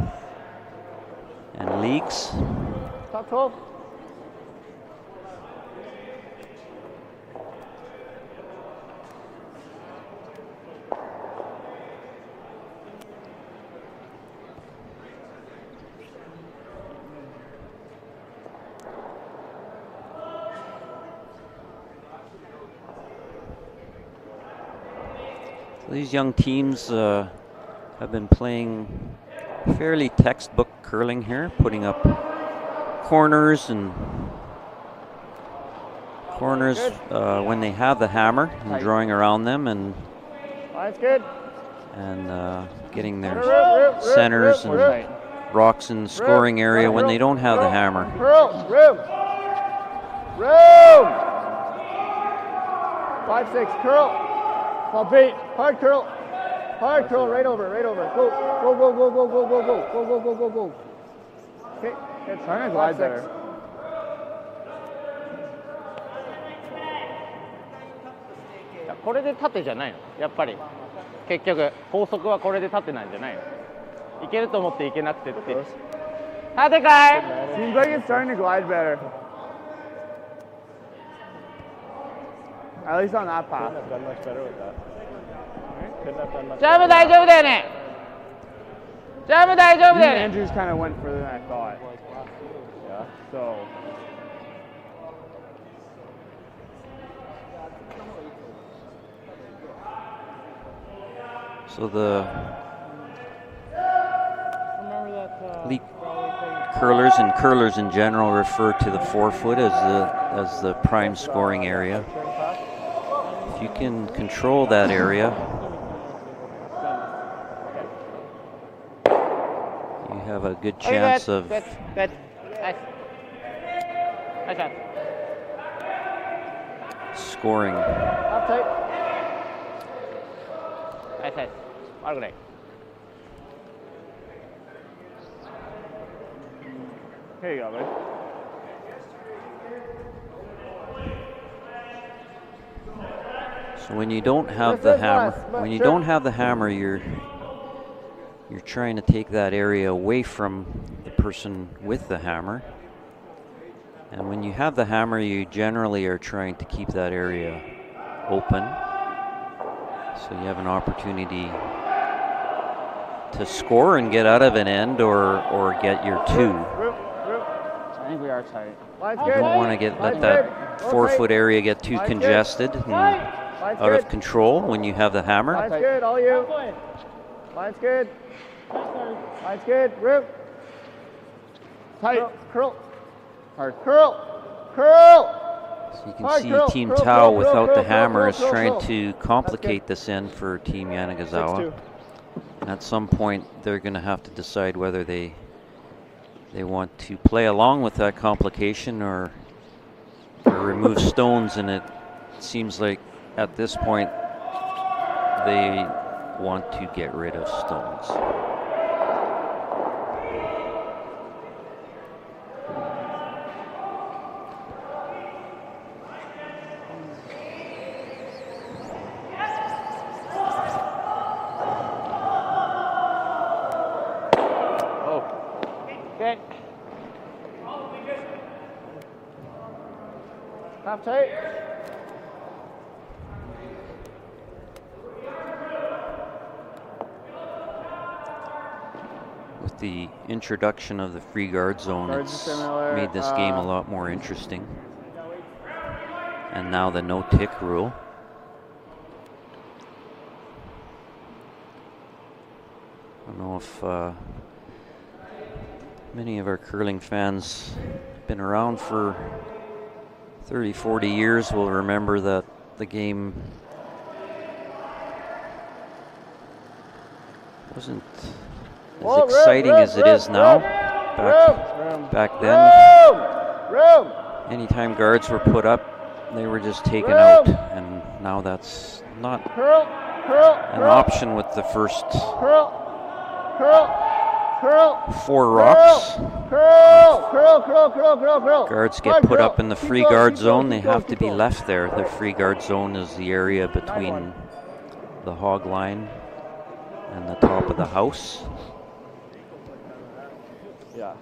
and leagues. Top 12. These young teams have been playing fairly textbook curling here, putting up corners when they have the hammer and drawing around them and getting their centers and rocks in the scoring area when they don't have the hammer. Room. 5-6 curl. Top 8. Hard curl. Hard curl. Right over. Go. Go. Okay. It's trying to glide better. これで縦じゃないのやっぱり結局法則はこれで立ってないんじゃないの。いけると思っていけなくてって。立てかい Seems like it's starting to glide better. At least on that path. Couldn't have done much better with that. Couldn't have done much ジャブ better. 大丈夫だよね。ジャブ大丈夫だよね。 Andrews kind of went further than I thought. Yeah, so. So the elite curlers and curlers in general refer to the forefoot as the prime scoring area. If you can control that area, you have a good chance of Good. Nice. Nice shot. scoring. Up tight. Nice, nice. 悪くない。Here you go, buddy. So when you don't have the hammer, you're trying to take that area away from the person with the hammer. And when you have the hammer, you generally are trying to keep that area open. So you have an opportunity to score and get out of an end or get your two. I think we are tight. You don't want to let that forefoot area get too congested and out of control when you have the hammer. Line's good, all you. Line's good. Line's good, root. Tight. Curl. Hard. Curl. Curl. So you can see Team Tau without the hammer is trying to complicate this end for Team Yanagisawa. And at some point, they're going to have to decide whether they want to play along with that complication or remove stones. And it seems like at this point, they want to get rid of stones. Good. Half tight. With the introduction of the free guard zone, it's made this game a lot more interesting. And now the no-tick rule. I don't know if many of our curling fans been around for 30, 40 years will remember that the game wasn't as exciting as it is now. Back then, anytime guards were put up, they were just taken out, and now that's not an option with the first 4 rocks. Guards get put up in the free guard zone. They have to be left there. The free guard zone is the area between the hog line and the top of the house. Yeah.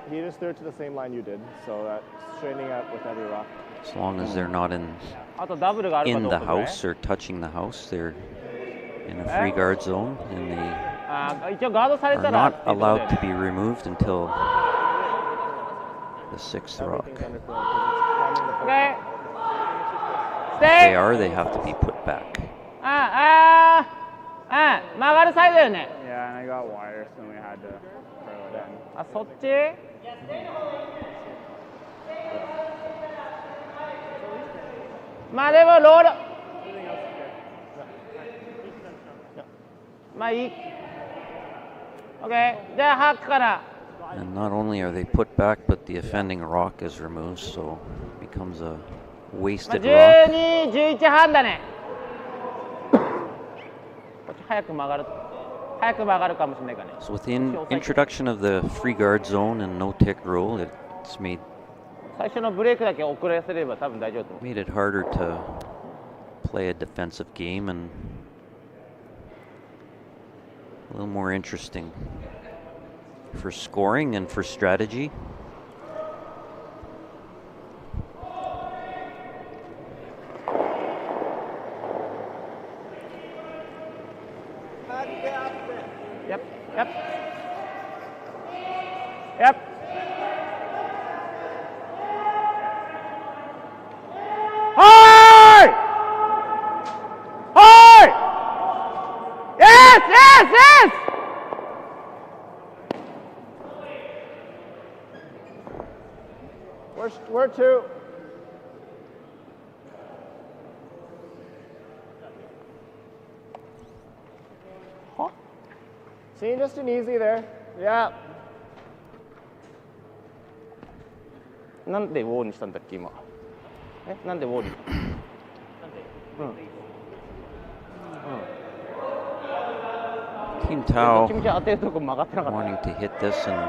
He just threw it to the same line you did, so that's straightening up with every rock. As long as they're not in the house or touching the house, they're in a free guard zone, and they are not allowed to be removed until the 6th rock. Okay. If they are, they have to be put back. 曲がるサイドだよね。 Yeah, and I got wires, so we had to throw it in. あ、そっち？まあでもロール。まあいい。OK。じゃあハックから。 And not only are they put back, but the offending rock is removed, so it becomes a wasted rock. 12、11半だね。こっち早く曲がるかもしれないからね。 So with the introduction of the free guard zone and no-tick rule, it's made 最初のブレイクだけ遅らせれば多分大丈夫と思う。 it harder to play a defensive game and a little more interesting for scoring and for strategy. Yep. Hard! Hard! Yes, yes, yes! Where to? Huh? See, just an easy there. Yeah. なんでウォーにしたんだっけ今。なんでウォーに。Team Tao 気持ち当てるとこ曲がってなかった。 wanting to hit this and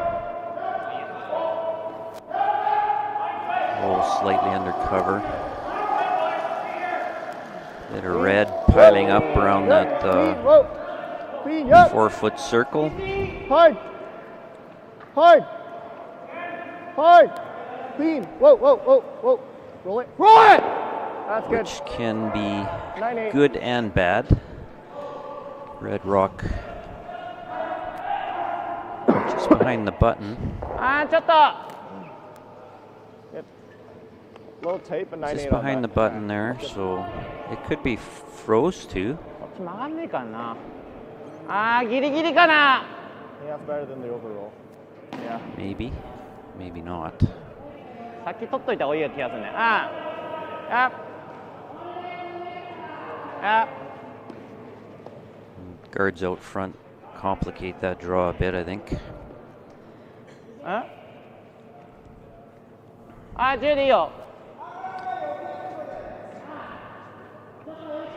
roll slightly under cover. Bit of red piling up around that 4-foot circle. Hard. Hard. Hard. Clean. Whoa, whoa, whoa, whoa. Roll it. Roll it! That's good. Which can be 9-8. good and bad. Red rock just behind the button. ちょっと Yep. Little tight, but 9-8 Just on behind the that. button there, so it could be froze too. こっち曲がんねえかなギリギリかな Yeah, that's better than the overroll. Yeah. Maybe, maybe not. さっき取っといた方がいいよ気がするねGuards out front complicate that draw a bit, I think. 10でいいよ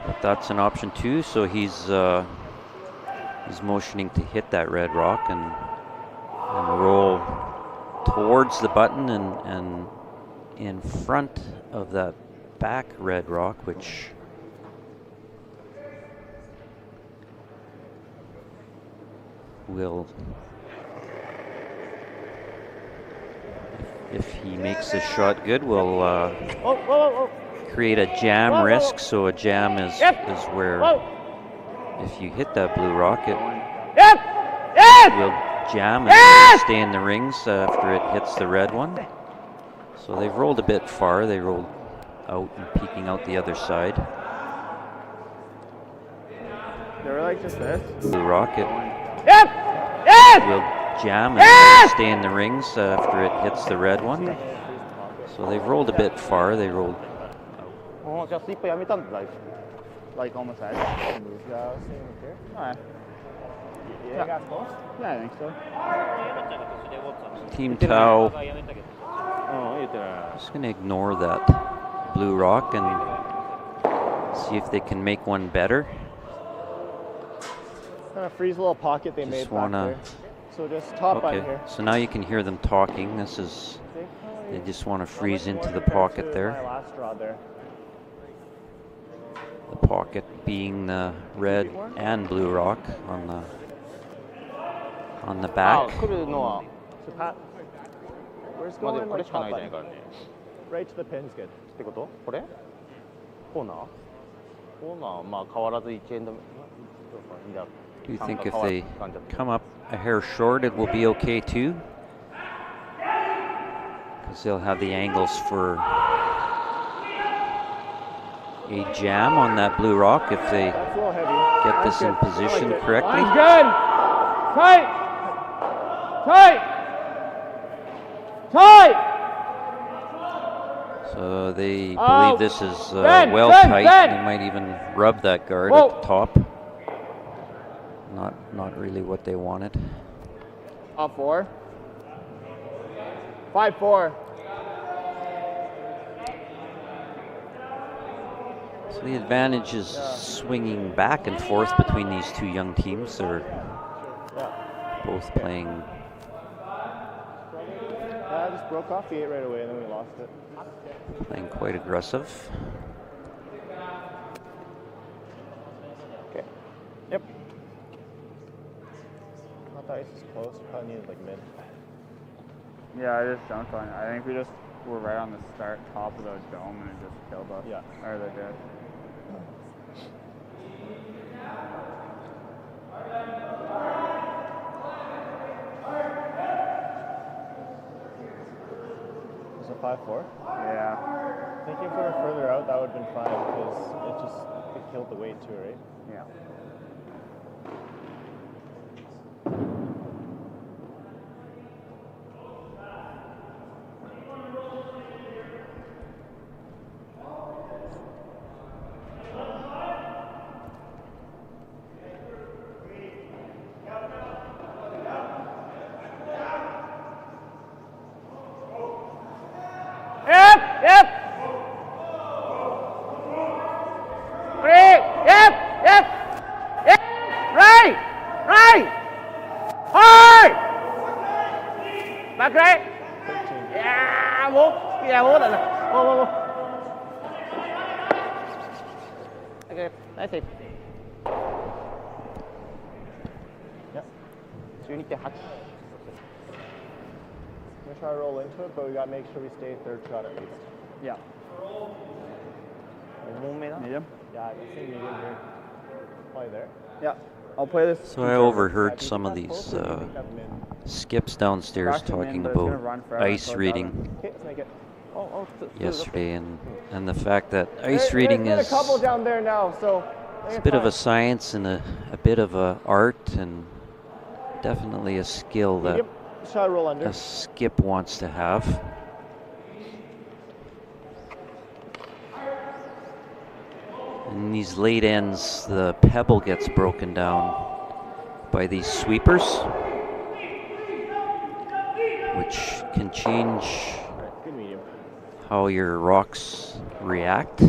But that's an option too, so he's motioning to hit that red rock and roll towards the button and in front of that back red rock, which will, if he makes this shot good, will create a jam risk. So a jam is where if you hit that blue rock, it will jam and stay in the rings after it hits the red one. So they've rolled a bit far. They rolled out and peeking out the other side. They were like just this. Blue rock, it will jam and stay in the rings after it hits the red one. So they've rolled a bit far. They rolled. じゃあスイープやめたんだ。 Like almost at it. Yeah, I was seeing it here. Alright. Yeah, got close? Yeah, I think so. Team Tao just going to ignore that blue rock and see if they can make one better. Kind of freeze little pocket they made back there. So just top on here. So now you can hear them talking. This is, they just want to freeze into the pocket there. My last draw there. The pocket being the red and blue rock on the back. So Pat, where's going like top button? Right to the pin's good. ってこと？これ？コーナー？コーナーまあ変わらず1エンド目。 Do you think if they come up a hair short, it will be okay too? Because they'll have the angles for a jam on that blue rock if they get this in position correctly. Good! Tight! Tight! Tight! So they believe this is well tight. They might even rub that guard at the top. Not really what they wanted. Off 4. 5-4. So the advantage is swinging back and forth between these two young teams. They're both playing. I just broke off the 8 right away and then we lost it. Playing quite aggressive. Yep. I thought the ice was close. Probably needed like mid. Yeah, I just jumped on it. I think we just were right on the top of the dome and it just killed us. Yeah. Or they did. Was it 5-4? Yeah. I think if we were further out, that would have been fine because it killed the weight too, right? Yeah. Yep. Great. Yep. Right. Hard. Back right. 13. Yeah, bố là. Bố. Okay, that's it. Yep. 12.8. We're trying to roll into it, but we got to make sure we stay third shot at least. Yeah. 5m. Medium? Yeah, you see medium here. Probably there. Yeah. I'll play this. So I overheard some of these skips downstairs talking about ice reading Okay, let's make it. yesterday, and the fact that ice reading There's is been a couple down there now, so it's a bit of a science and a bit of a art, and definitely a skill that shot roll under. a skip wants to have. In these late ends, the pebble gets broken down by these sweepers, which can change Good medium. how your rocks react,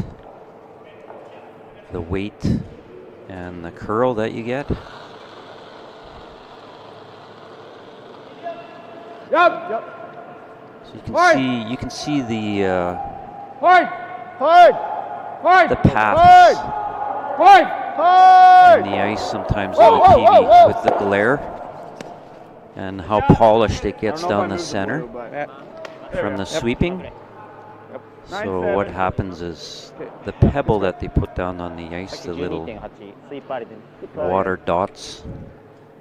the weight and the curl that you get. Yep. So you can see the Hard. paths in the ice sometimes on the TV with the glare, and how polished it gets down the center from the sweeping. So what happens is the pebble that they put down on the ice, the little water dots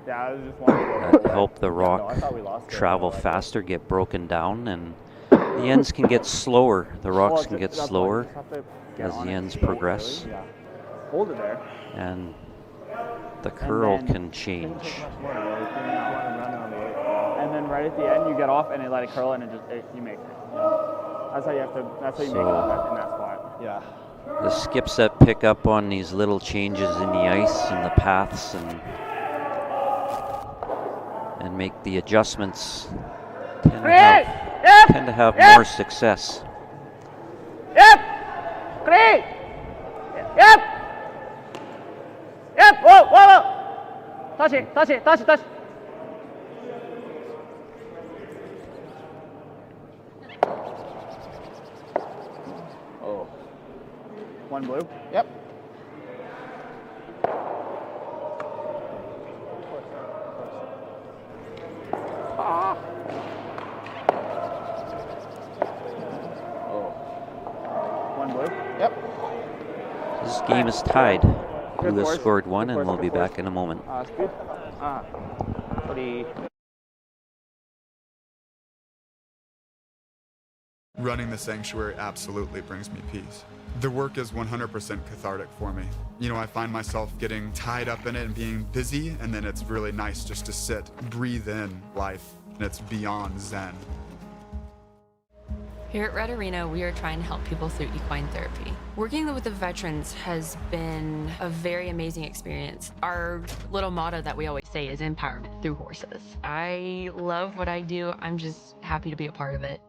that help the rock travel faster, get broken down, and the ends can get slower. The rocks can get slower as the ends progress, Hold it there. and the curl can change. And then right at the end, you get off and you let it curl, and you make it. That's how you have to. That's how you make it in that spot. Yeah. The skips that pick up on these little changes in the ice and the paths and make the adjustments tend to have more success. Yep. Great. Yep. Whoa. Touch it. Oh. One blue? Yep. One blue? Yep. This game is tied. Who has scored one, and we'll be back in a moment. That's good. Running the sanctuary absolutely brings me peace. The work is 100% cathartic for me. You know, I find myself getting tied up in it and being busy, and then it's really nice just to sit, breathe in life, and it's beyond zen. Here at Red Arena, we are trying to help people through equine therapy. Working with the veterans has been a very amazing experience. Our little motto that we always say is empowerment through horses. I love what I do. I'm just happy to be a part of it.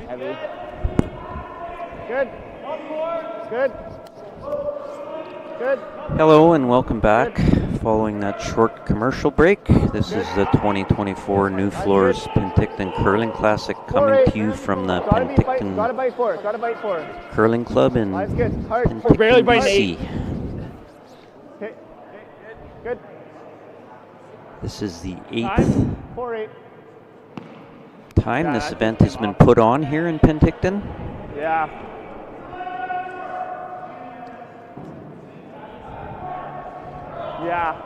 Heavy. Good. Good. Good. Hello and welcome back. Following that short commercial break, this is the 2024 Nufloors Penticton Curling Classic coming to you from the Penticton Curling Club in Penticton, BC. Okay. Good. This is the 8th time this event has been put on here in Penticton. Yeah. Yeah.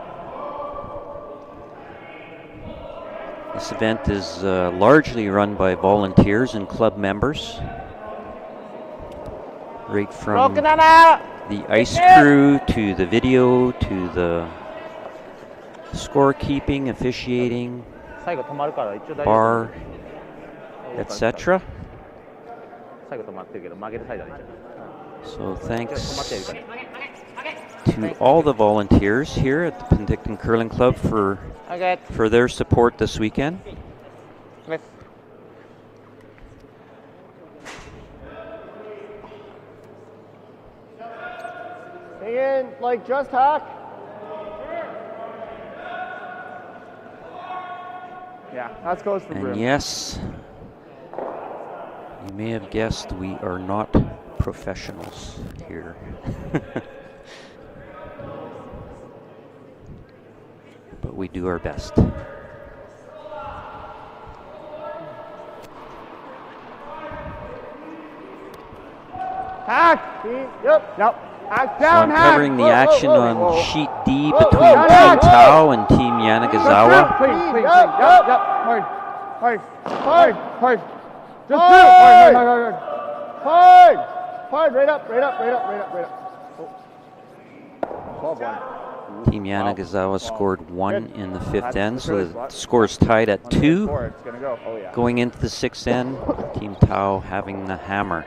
This event is largely run by volunteers and club members. Right from the ice crew to the video to the scorekeeping, officiating, bar, etc. So thanks to all the volunteers here at the Penticton Curling Club for their support this weekend. Hang in, like just hack. Yeah, that goes for And Brim. yes, you may have guessed we are not professionals here. But we do our best. Hack! Yep. Yep. Hack down, So I'm covering the action on sheet D between Team Tao and Team Yanagisawa. Clean. Yep. Hard. Hard. Hard. Hard. Just do it. Hard. Hard. Right up. Right up. Right up. Right up. Right up. 12-1. Team Yanagisawa scored 1 in the 5th end, so the score is tied at 2. Going into the 6th end, Team Tao having the hammer.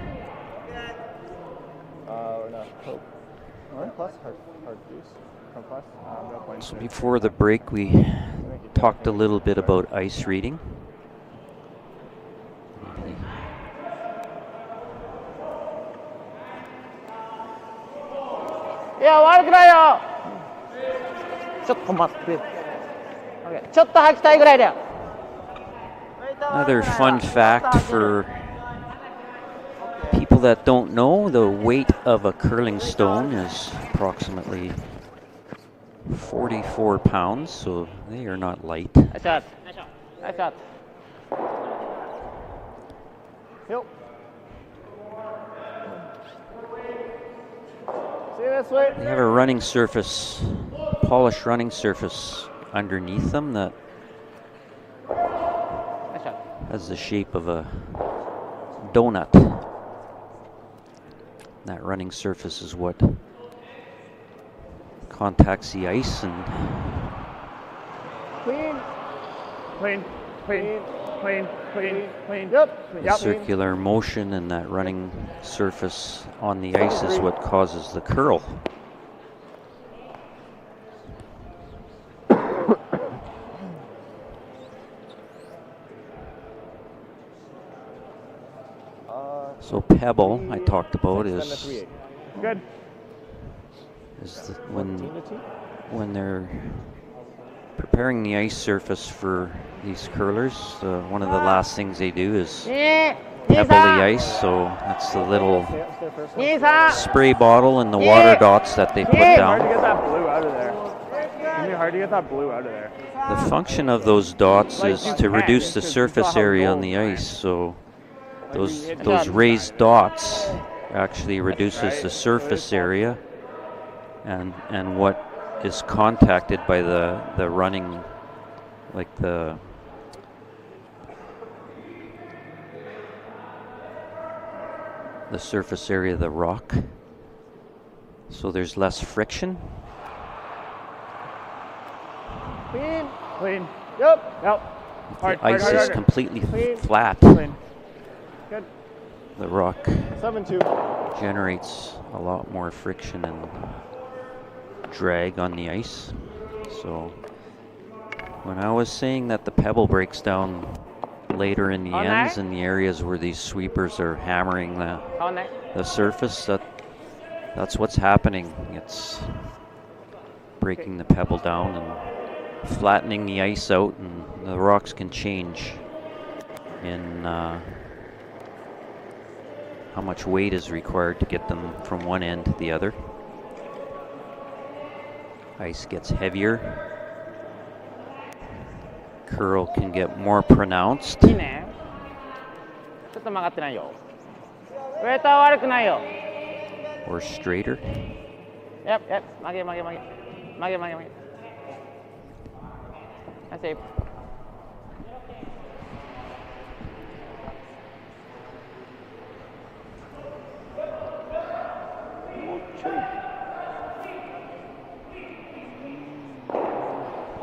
So before the break, we talked a little bit about ice reading. Yeah,悪くないよ。ちょっと待って。ちょっと吐きたいぐらいだよ。Another fun fact for people that don't know, the weight of a curling stone is approximately 44 pounds, so they are not light. Nice shot. Nice shot. Yep. See this way. They have a running surface, polished running surface underneath them that has the shape of a donut. That running surface is what contacts the ice and Clean. Clean. Clean. Clean. Clean. Clean. Yep. the circular motion, and that running surface on the ice is what causes the curl. So pebble, I talked about, is good. When they're preparing the ice surface for these curlers, one of the last things they do is pebble the ice. So that's the little spray bottle and the water dots that they put down. Hard to get that blue out of there. It's gonna be hard to get that blue out of there. The function of those dots is to reduce the surface area on the ice. So those raised dots actually reduces the surface area and what is contacted by the running, like the surface area of the rock. So there's less friction. Clean. Clean. Yep. Yep. The ice is completely flat. Clean. Good. The rock 7-2. generates a lot more friction and drag on the ice. So when I was saying that the pebble breaks down later in the ends, in the areas where these sweepers are hammering the surface. That's what's happening. It's breaking the pebble down and flattening the ice out, and the rocks can change in how much weight is required to get them from one end to the other. Ice gets heavier. Curl can get more pronounced. いいね。ちょっと曲がってないよ。ウェイトは悪くないよ。 Or straighter. Yep, yep. 曲げ曲げ曲げ。曲げ曲げ曲げ。That's it.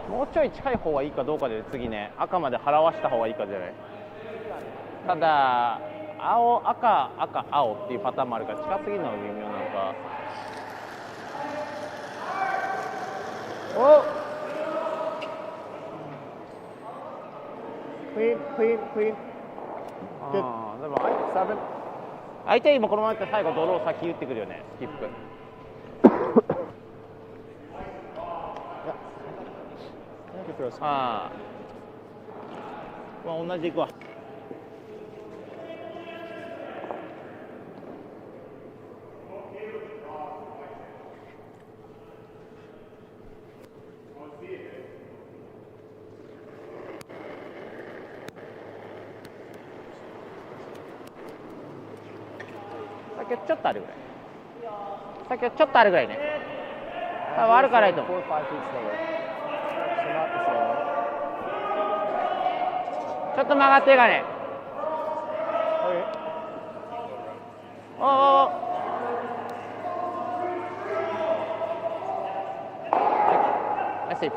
もうちょい近い方がいいかどうかで次ね、赤まで払わした方がいいかじゃない。ただ青赤赤青っていうパターンもあるから近すぎるのが微妙なのか。おクイーンクイーンクイーン。ああでも相手今このままやって最後ドロー先打ってくるよね、スキップ。ああ、まあ同じでいくわ。先はちょっとあるぐらい。先はちょっとあるぐらいね。多分悪くはないと思う。ちょっと曲がってるかね。おお。ナイスセーフ。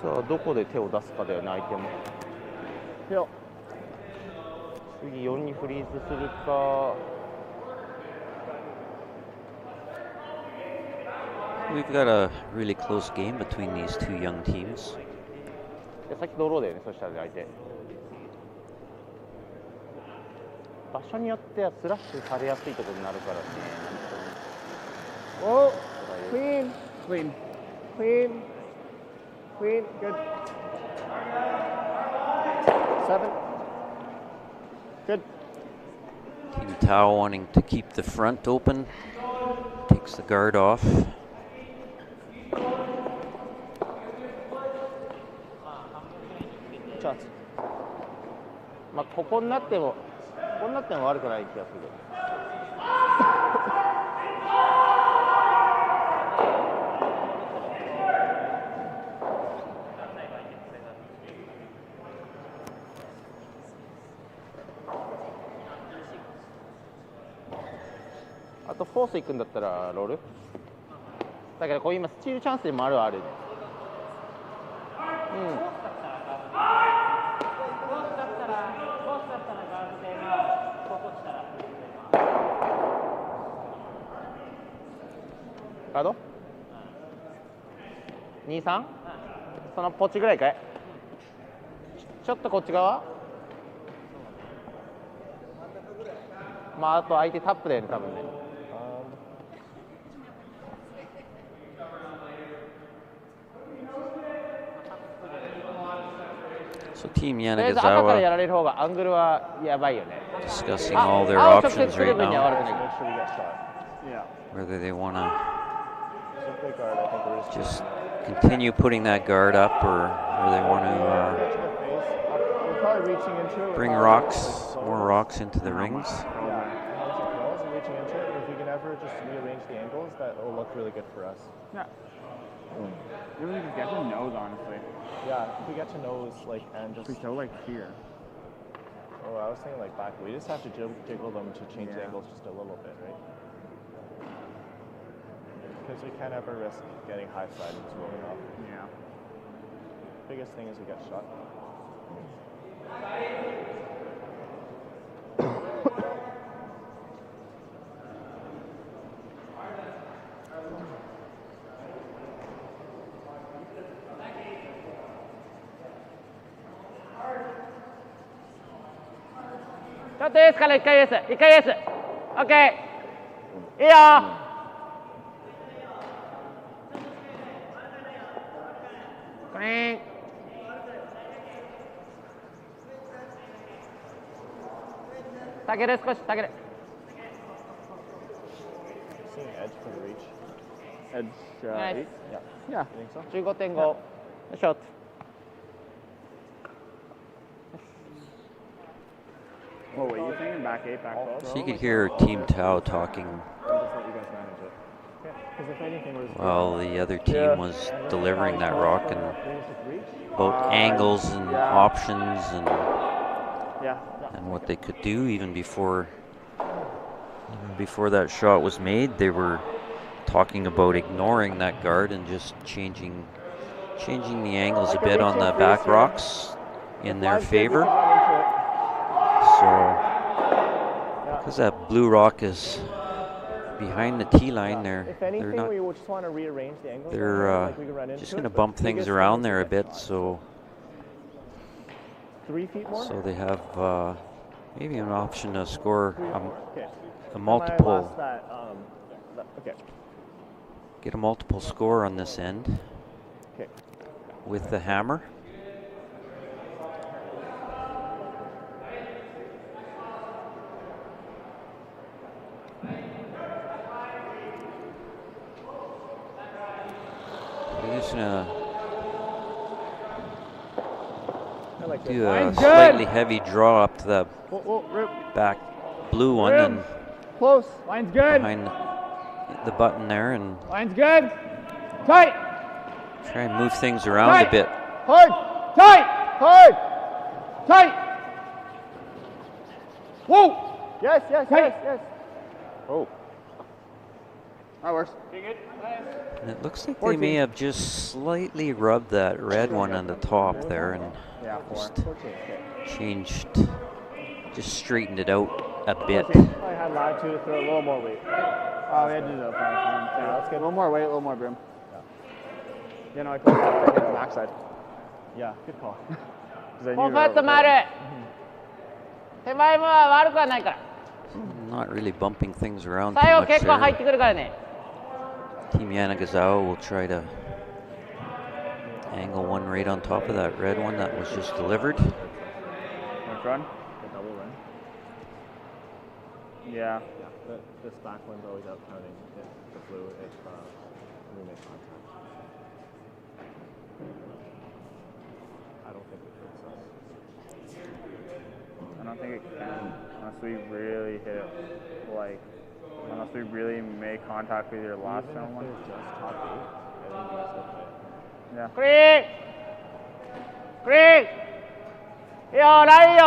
さあどこで手を出すかだよね、相手も。次4にフリーズするか。We've got a really close game between these two young teams. さっきドローだよね、そしたら相手。場所によってはスラッシュされやすいところになるからね。おクイーンクイーンクイーンクイーン good 7 good. Team Tao wanting to keep the front open, takes the guard off. まあここになっても悪くない気がする。あとフォース行くんだったらロール。だけどこう今スチールチャンスでもある。うん。ガード 2,3 そのポチぐらいかい。ちょっとこっち側。まああと相手タップだよね多分ね。So Team 赤からやられる方がアングルはやばいよね。 discussing all their options right now. Whether they want to just continue putting that guard up or they want to bring more rocks into the rings. Reaching into it, if we can ever just rearrange the angles, that will look really good for us. Yeah. Really just get to nose, honestly. Yeah, if we get to nose, like, and just... We go, like, here. Oh, I was thinking, like, back. We just have to jiggle them to change the angles just a little bit, right? Because we can't ever risk getting high-sided too early off. Yeah. Biggest thing is we get shot. あとエースから1回エース。1回エース。オッケー。いいよ。クリーン。下げる、少し下げる。Seeing edge for the reach. Edge, Nice. 8? Yeah. Yeah. I think so. 15.5。よいしょ。What were you thinking? Back 8, back 12? So you could hear Team Tao talking I'll just let you guys manage it. Okay. Because if anything was... while the other team was delivering that rock and about angles and options and what they could do even before that shot was made. They were talking about ignoring that guard and just changing the angles a bit on the back rocks in their favor. So because that blue rock is behind the tee line, they're not, we just want to rearrange the angles. they're just going to bump things around there a bit. So 3 feet more. So they have maybe an option to score a multiple, get a multiple score on this end with the hammer. They're just gonna do a slightly heavy draw up to the back blue one and close. Line's good. Behind the button there and Line's good. Tight. Try and move things around a bit. Hard. Tight. Hard. Tight. Whoa. Yes. Oh. That works. And it looks like they may have just slightly rubbed that red one on the top there and just straightened it out a bit. I had latitude to throw a little more weight. Oh, we had to do that. Yeah, that's good. A little more weight, a little more brim. You know, I could have hit the backside. Yeah, good call. もうパッと回る。手前は悪くはないから。Not really bumping things around too 最後 much 結構入って there. くるからね。Team Yanagisawa will try to angle one right on top of that red one that was just delivered. Run? The double run? Yeah. This back one's always out counting the blue if we make contact. I don't think it hits us. I don't think it can unless we really hit it, like, unless we really make contact with your last one. Just top 8, I think we still hit. Yeah. クリーンクリーンいいよラインよ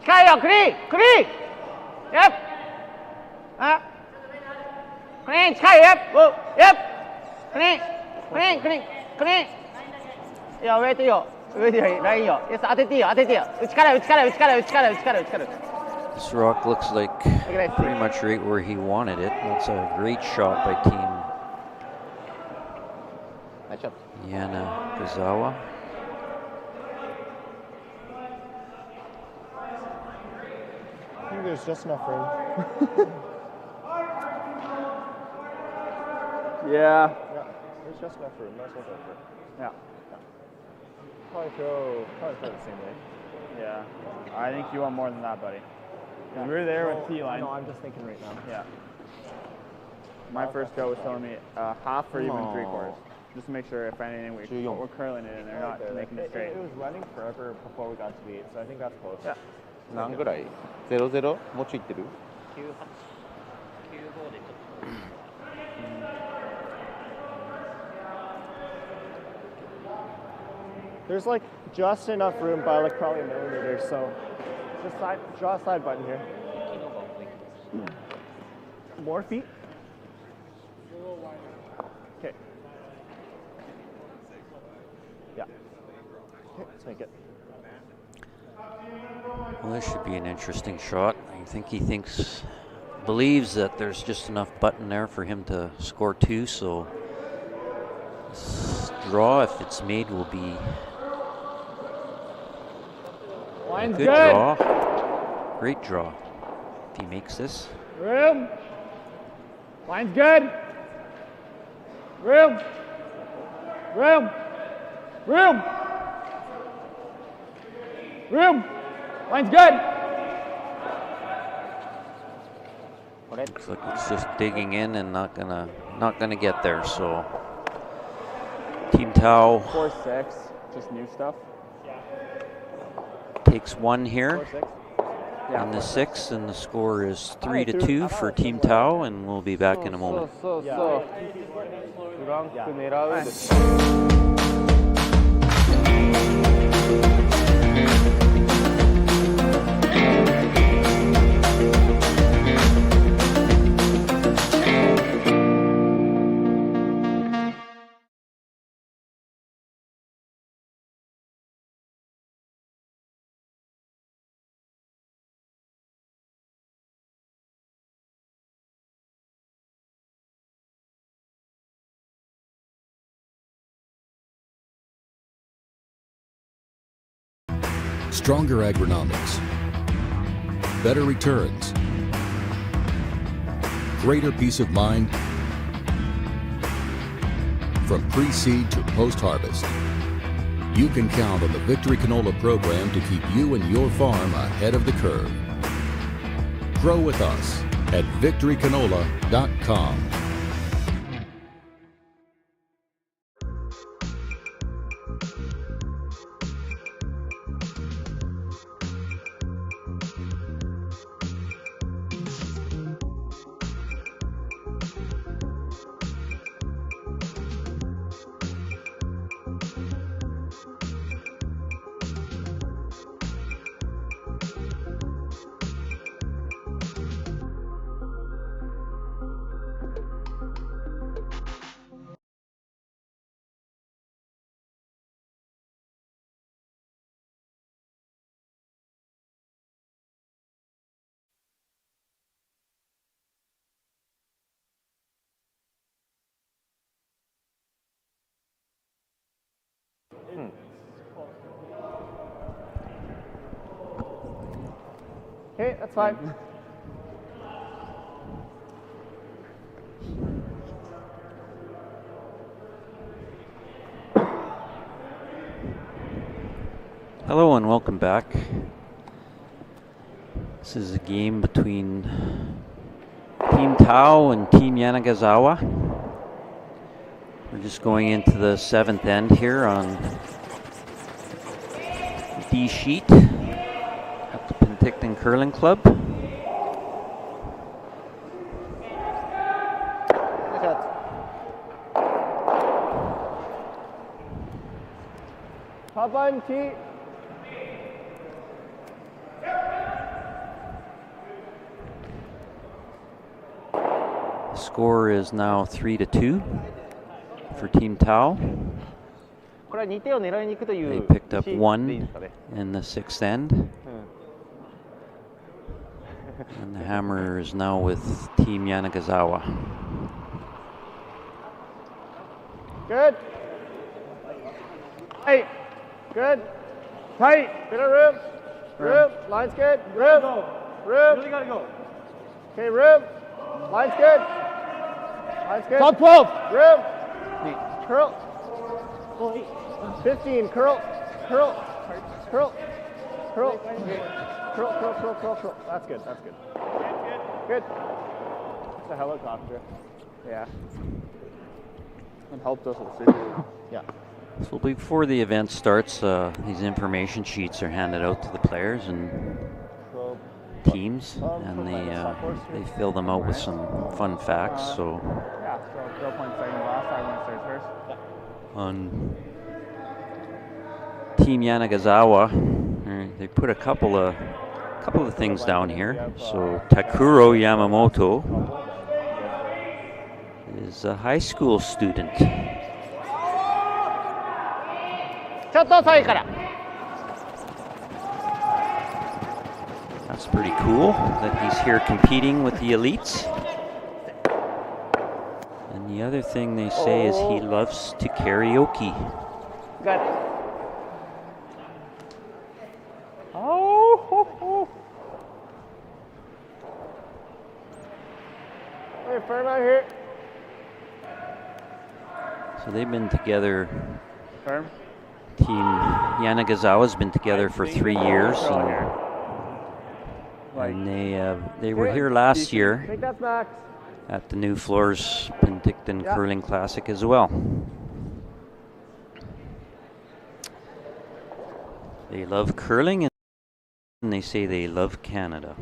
近いよクリーンやっあクリーン近いやっクリーンいや上でいいよラインよ当てていいよ内から This rock looks like pretty much right where he wanted it. That's a great shot by Team Yanagisawa. I think there's just enough room. Yeah. There's just enough room. That's what's over. Yeah. Probably throw the same way. Yeah. I think you want more than that, buddy. Yeah. We were there with T-line. No, I'm just thinking right now. Yeah. My first go was telling me half or even 3/4. Just to make sure if anything we're curling it and they're not making it straight. It was running forever before we got to the 8, so I think that's close. Yeah. 何ぐらい ?00? もうちょいいってる There's like just enough room by like probably a millimeter, so just draw a side button here. More feet? Okay. Yeah. Okay, let's make it. Well, this should be an interesting shot. I think he believes that there's just enough button there for him to score 2, so this draw, if it's made, will be a good draw. Great draw. If he makes this. Room. Line's good. Room. Room. Room. Room. Line's good. Looks like it's just digging in and not gonna get there. So Team Tau 4-6, just new stuff. takes one here. 4-6. Yeah, on the 6, and the score is 3-2 for Team Tau, and we'll be back in a moment. Stronger agronomics, better returns, greater peace of mind. From pre-seed to post-harvest, you can count on the Victory Canola program to keep you and your farm ahead of the curve. Grow with us at victorycanola.com. Okay, that's fine. Hello and welcome back. This is a game between Team Tau and Team Yanagisawa. We're just going into the 7th end here on D sheet at the Penticton Curling Club. Top line, T. The score is now 3-2 for Team Tau. They picked up 1 in the 6th end. And the hammer is now with Team Yanagisawa. Good. Tight. Good. Tight. Bit of room. Room. Line's good. Room. Room. Really gotta go. Okay, room. Line's good. Line's good. Top 12. Room. Curl. 15. Curl. Curl. Curl. Curl. Curl, curl, curl, curl, curl. That's good, that's good. Good. It's a helicopter. Yeah. It helped us with the Super. Yeah. So before the event starts, these information sheets are handed out to the players and teams, and they fill them out with some fun facts. So yeah, so 0 point second last time when it starts first. on Team Yanagisawa, they put a couple of things down here. So Takuro Yamamoto is a high school student. That's pretty cool that he's here competing with the elites. And the other thing they say is he loves to karaoke. Got it. here, firm out here. So they've been together. Firm. Team Yanagisawa's been together for 3 years. And they were here last year Take that, Max. at the Nufloors Penticton Curling Classic as well. They love curling and they say they love Canada.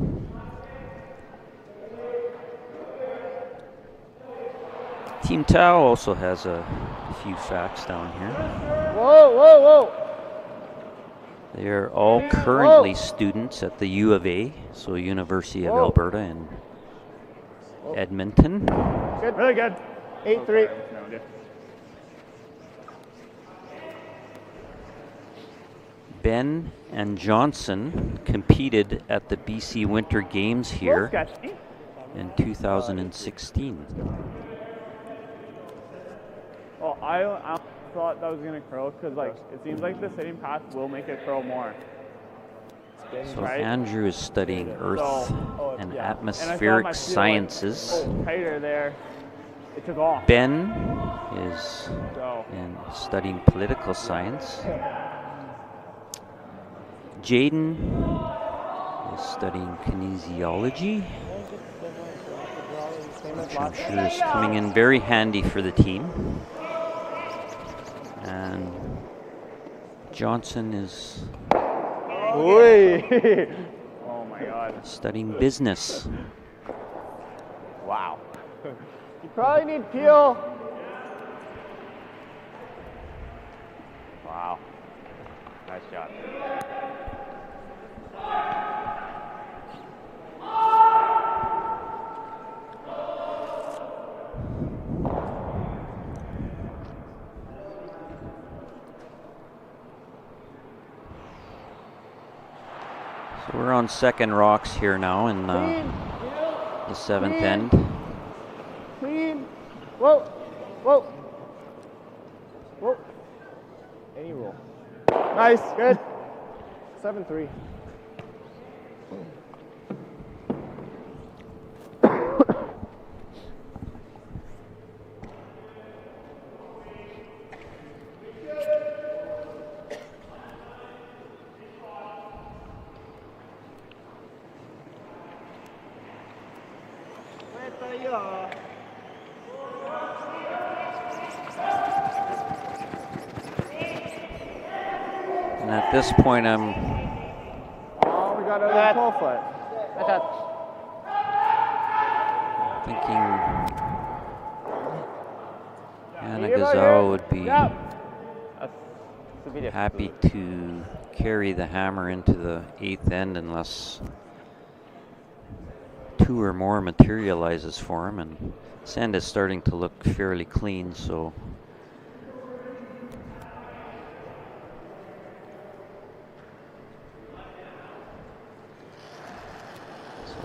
Team Tau also has a few facts down here. Whoa, whoa, whoa. They are all currently students at the U of A, so University of Alberta in Edmonton. Good, really good. 8-3. Ben and Johnson competed at the BC Winter Games here in 2016. Oh, I thought that was gonna curl because like it seems like the sitting path will make it curl more. So Andrew is studying Earth and atmospheric sciences. Tighter there. It took off. Ben is studying political science. Jaden is studying kinesiology, which I'm sure is coming in very handy for the team. And Johnson is oh my God. Studying business. Wow. You probably need peel. Wow. Nice shot. So we're on second rocks here now in the seventh end. Clean. Whoa. Whoa. Whoa. Any roll. Nice. Good. 7-3. And at this point, I'm we got a 12 foot. thinking Yanagisawa would be happy to carry the hammer into the eighth end unless two or more materializes for him, and sand is starting to look fairly clean, so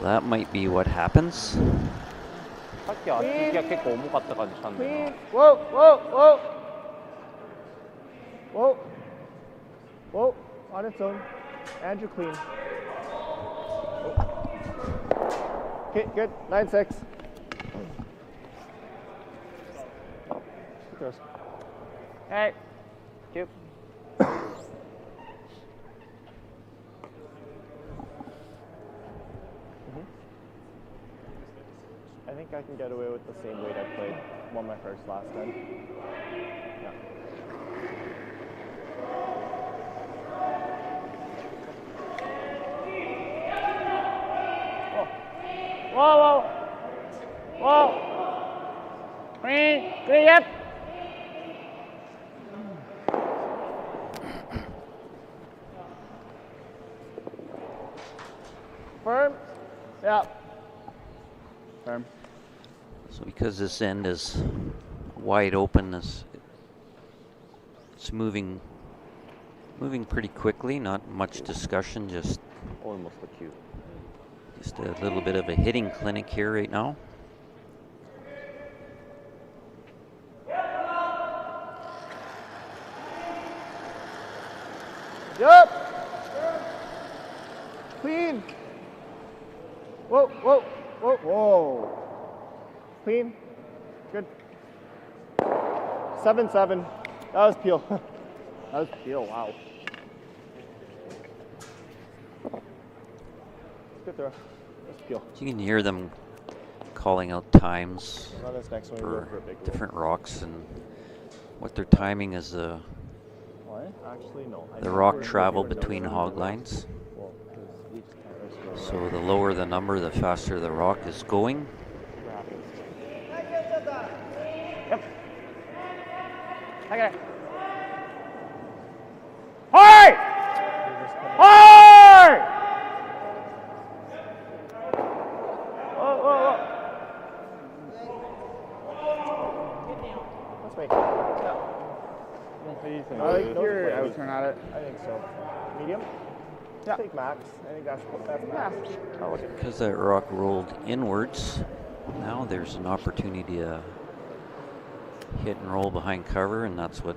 that might be what happens. 앞뒤가結構重かった感じしたんだよな。 Whoa, whoa, whoa. Whoa. Whoa. On its own. Andrew clean. Okay, good. 9-6. Hey. Cute. I think I can get away with the same weight I played. Won my first last time. Yeah. Whoa, whoa. Whoa. Clean, yep. Firm? Yeah. Firm. So because this end is wide open, it's moving pretty quickly, not much discussion, just Almost a cute. just a little bit of a hitting clinic here right now. Yup. Clean. Whoa, whoa, whoa, whoa. Clean. Good. 7-7. That was Peel. That was Peel, wow. Good throw. That's Peel. You can hear them calling out times On this next one, we for go for a big roll. different rocks, and what they're timing is the Actually, no. the rock travel between hog lines. Well, 'cause each time is So the lower the number, the faster the rock is going. Okay. Hard! Hard! Whoa, whoa, whoa. Let's make it. I like your outturn at it. I think so. Medium? Yeah. Take max. I think that's max. Oh, okay. Because that rock rolled inwards, now there's an opportunity to hit and roll behind cover, and that's what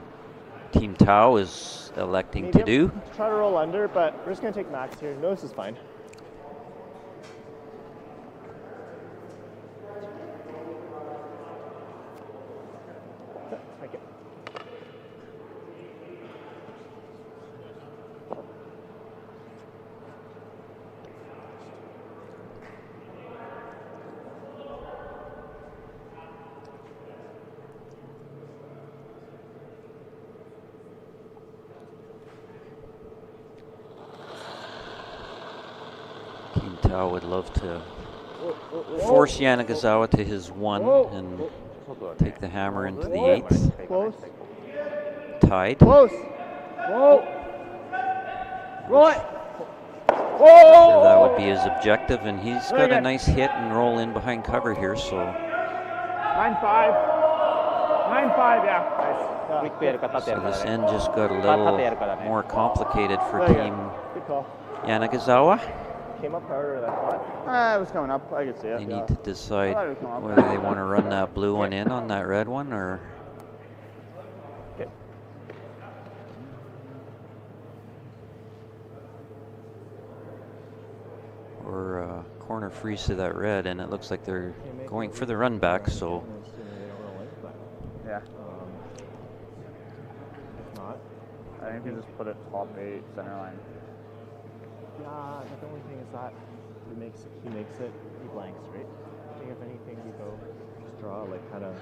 Team Tau is electing to do. Try to roll under, but we're just going to take max here. No, this is fine. Take it. Team Tau would love to force Yanagisawa to his 1 and take the hammer into the 8th. Close. Tied. Close. Whoa. Roll it. So that would be his objective, and he's got a nice hit and roll in behind cover here, so 9-5. 9-5, yeah. so this end just got a little more complicated for Team Good call. Yanagisawa. Came up harder than I thought. It was coming up. I could see it. They need to decide whether they want to run that blue one in on that red one, or Okay. corner freeze to that red, and it looks like they're going for the run back, so Yeah. If not, I think you just put it top 8 center line. yeah, but the only thing is that he makes it, he blanks, right? I think if anything, we go just draw like kind of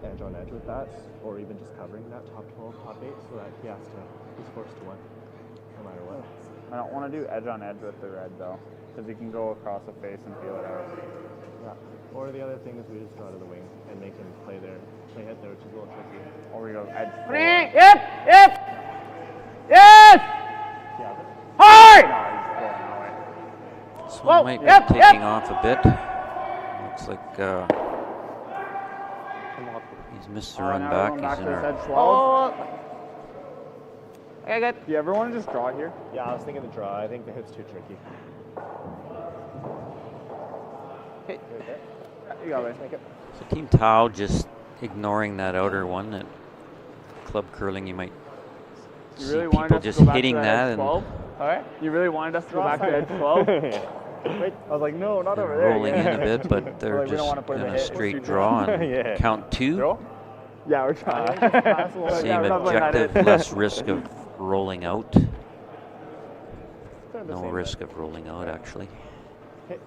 edge on edge with that, or even just covering that top 12, top 8, so that he's forced to win, no matter what. I don't want to do edge on edge with the red though, because you can go across the face and feel it out. Yeah. Or the other thing is we just draw to the wing and make him play hit there, which is a little tricky. Or we go edge. Yep, yep. Yes! Yeah. Hard! this Whoa, one might yep, be yep. taking off a bit. Looks like he's missed the run back. He's in our edge 12. Okay, good. Do you ever want to just draw here? Yeah, I was thinking the draw. I think the hit's too tricky. Okay. You got it. Make it. So Team Tau just ignoring that outer one. At club curling, you might You see really wanted people us to just go back hitting to that edge and 12? Alright. You really wanted us to go back to edge 12? Wait, I was like, no, not over there. rolling in a bit, but they're Like, we don't just wanna put in the a hit. straight draw and Yeah. count 2. Throw? Yeah, we're trying. Same Yeah, we're not playing that objective, in. less risk of rolling out. Kind of the No same risk of rolling out, actually. Hit.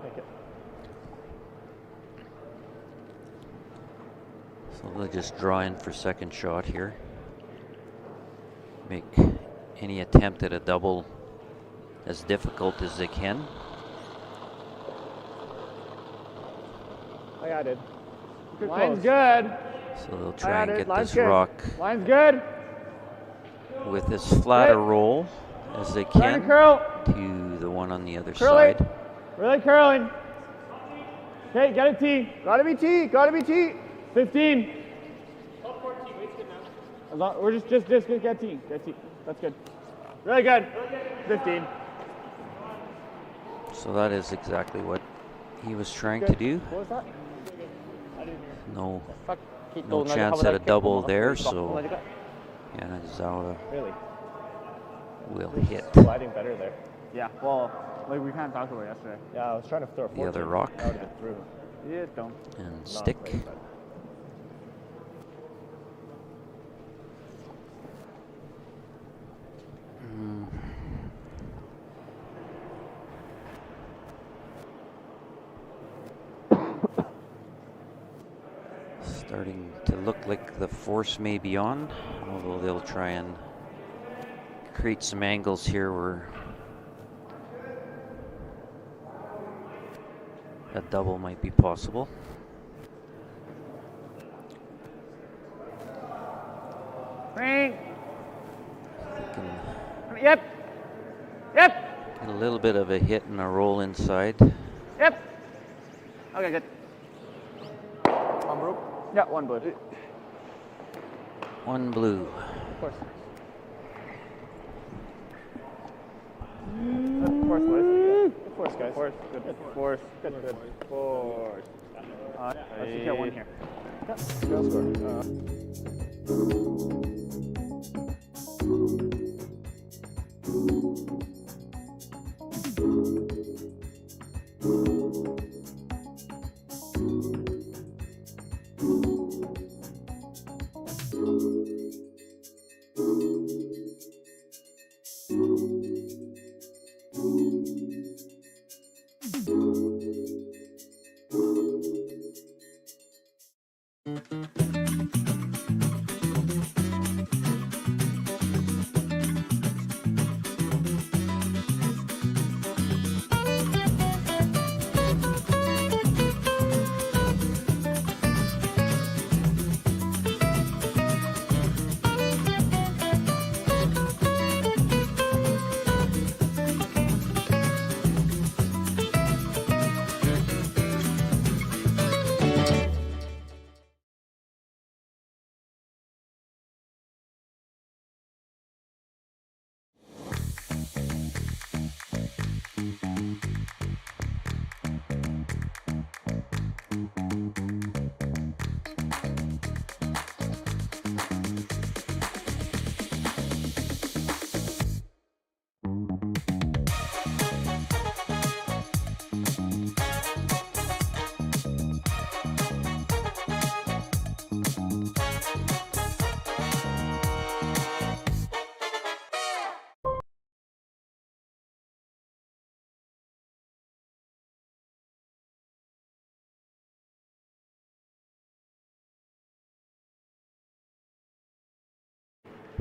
Make it. So they'll just draw in for second shot here. Make any attempt at a double as difficult as they can. I got it. Good Line's close. good. So they'll try and get Line's this good. rock Line's good. with as flat a roll as they Trying to can curl. to the one on the other Curling. side. Really curling. Okay, get a T. Gotta be T. Gotta be T. 15. As long, we're just get T. Get T. That's good. Really good. 15. So that is exactly what he was trying to do. What was that? No chance at a double there, so Yanagisawa Really? will hit Sliding better there. Yeah, well, like we kind of talked about yesterday. Yeah, I was trying to throw a the other fortune rock. out of it through. Yeah, don't. And stick. Starting to look like the force may be on, although they'll try and create some angles here where a double might be possible. Ring. Yep. Yep. Get a little bit of a hit and a roll inside. Yep. Okay, good. One blue? Yeah, one blue. One blue. Of course. Of course, boys. Of course, guys. Of course. Good. Good. Force. Good. Good. Force. Let's just get one here. Yeah. Go score.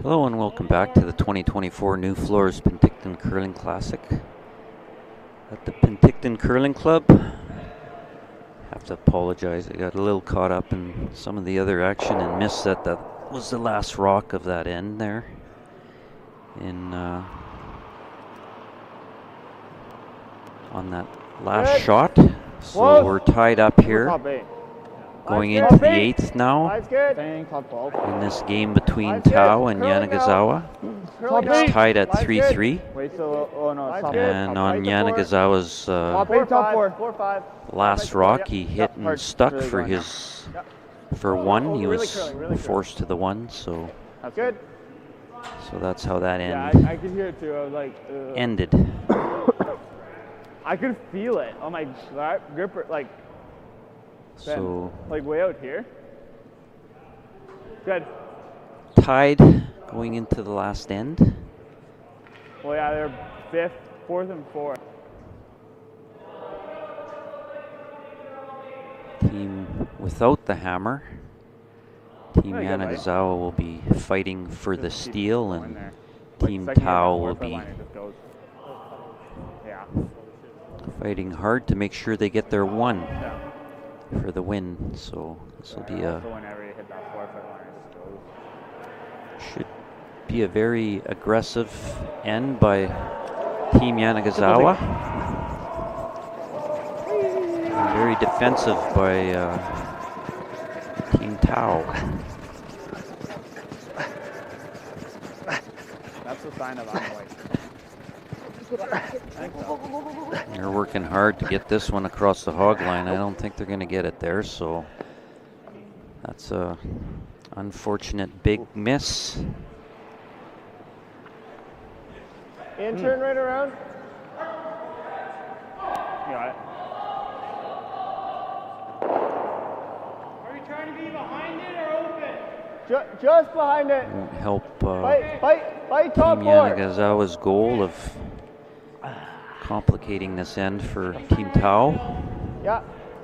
Hello and welcome back to the 2024 Nufloors Penticton Curling Classic at the Penticton Curling Club. Have to apologize, I got a little caught up in some of the other action and missed that was the last rock of that end there in on that last shot. So we're tied up here, going into the 8th now in this game between Tao and Yanagisawa. It's tied at 3-3, and on Yanagisawa's last rock he hit and stuck for one. He was forced to the one, so that's how that I could hear it too. I was like, ended. I could feel it on my gripper, like. So like way out here. Good. Tied going into the last end. Well, yeah, they're 5th, 4th, and 4th. Team without the hammer. Team Yanagisawa will be fighting for the steal, and Team Tao will be fighting hard to make sure they get their one for the win. So this will be should be a very aggressive end by Team Yanagisawa, and very defensive by Team Tao. That's a sign of unweight. They're working hard to get this one across the hog line. I don't think they're going to get it there, so that's a unfortunate big miss. And turn right around. You got Just behind it. Won't help Fight top Team four. Yanagisawa's goal of complicating this end for Team Tau. Yeah,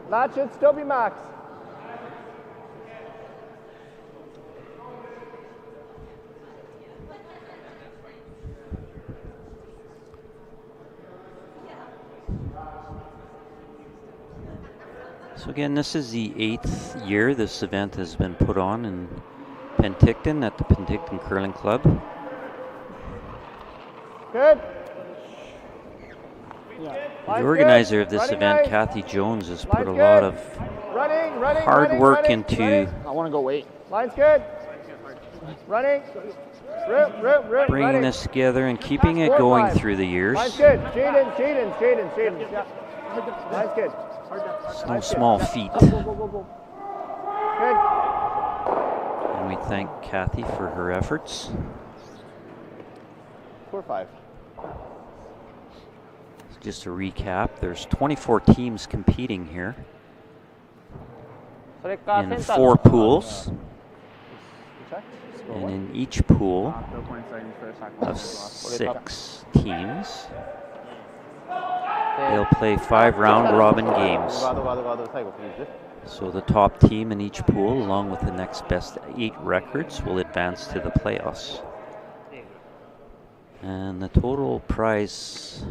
that should still be max. So again, this is the 8th year this event has been put on in Penticton at the Penticton Curling Club. Good. The organizer of this event, Kathy Jones, has put a lot of hard work into I want to go wait. Line's good. Running. bringing this together and keeping it going through the years. Line's good. Jaden. Yeah. Line's good. It's no small feat. Good. And we thank Kathy for her efforts. 4-5. Just to recap, there's 24 teams competing here in 4 pools. And in each pool of 6 teams, they'll play 5 round-robin games. So the top team in each pool, along with the next best 8 records, will advance to the playoffs. And the total prize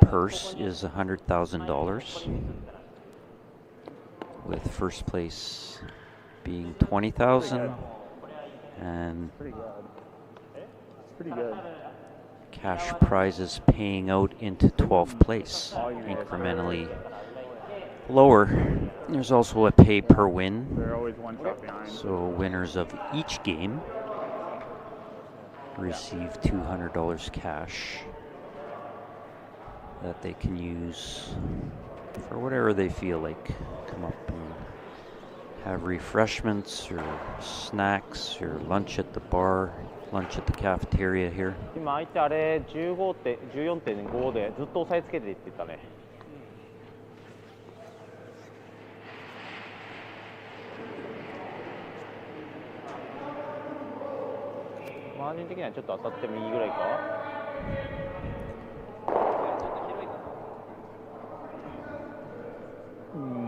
purse is $100,000, with first place being $20,000 and Pretty good. cash prizes paying out into 12th place, incrementally lower. There's also a pay per win, They're always one shot behind. so winners of each game receive $200 cash that they can use for whatever they feel like. Come up and have refreshments or snacks or lunch at the bar, lunch at the cafeteria here. 今相手あれ14.5でずっと押さえつけていってたね。マージン的にはちょっと当たってもいいぐらいか。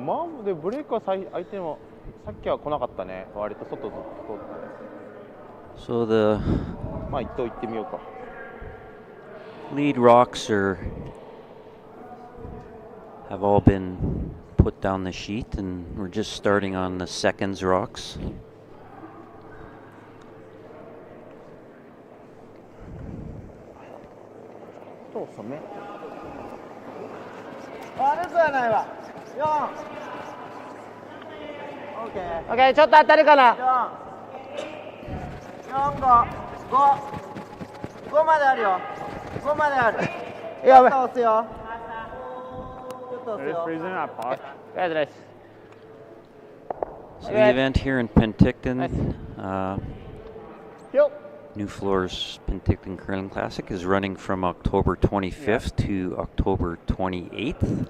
まあでブレイクは相手もさっきは来なかったね。割と外ずっと通ったね。 So the まあ一等行ってみようか。 lead rocks have all been put down the sheet, and we're just starting on the seconds rocks. OK ちょっと当たるかな。5まであるよ。5まである。やばい。押すよ。 They're just freezing that puck. So the event here in Penticton, Nufloors Penticton Curling Classic, is running from October 25th to October 28th.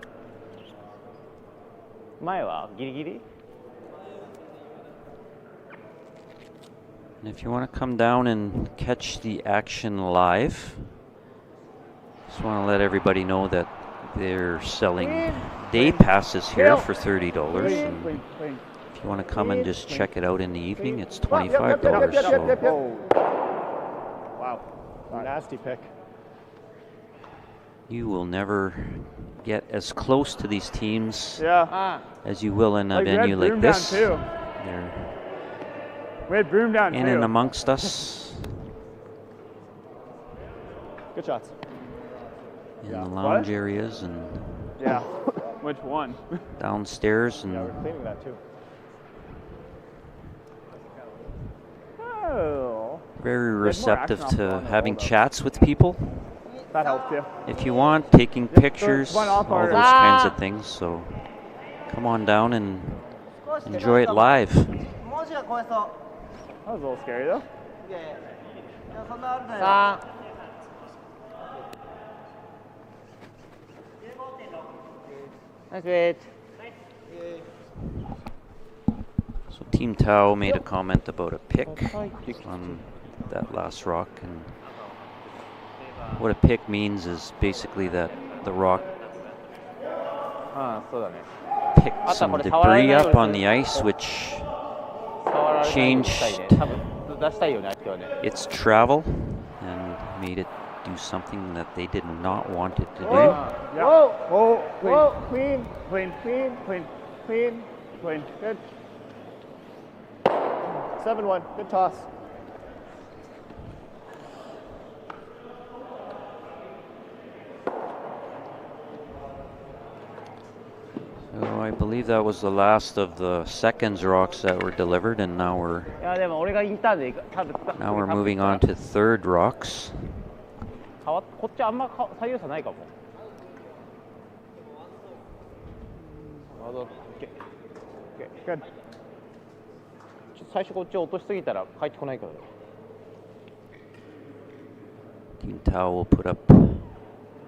前はギリギリ And if you want to come down and catch the action live, just want to let everybody know that they're selling day passes here for $30. And if you want to come and just check it out in the evening, it's $25. So Wow, nasty pick. you will never get as close to these teams Yeah. as you will in a Like, we had venue like Broom down this. too. They're We had Broom down in too. and amongst us Good shots. in the lounge areas and Yeah. Which one? downstairs, and We're cleaning that too. Oh. very more receptive action to off the having ball, though. chats with people. That helps you. If you want, taking pictures, one all off those our- kinds of things. So come on down and enjoy it live. That was a little scary though. 3。ナイスウェイト。So Team Tao made a comment about a pick on that last rock, and what a pick means is basically that the rock picked some debris up on the ice, which changed its travel and made it do something that they did not want it to do. Whoa, whoa, whoa, clean, clean, clean, clean, clean, clean, good. 7-1, good toss. So I believe that was the last of the seconds rocks that were delivered, and now we're moving on to third rocks. こっちあんま左右差ないかも。Good. 最初こっち落としすぎたら帰ってこないから。Team Tao will put up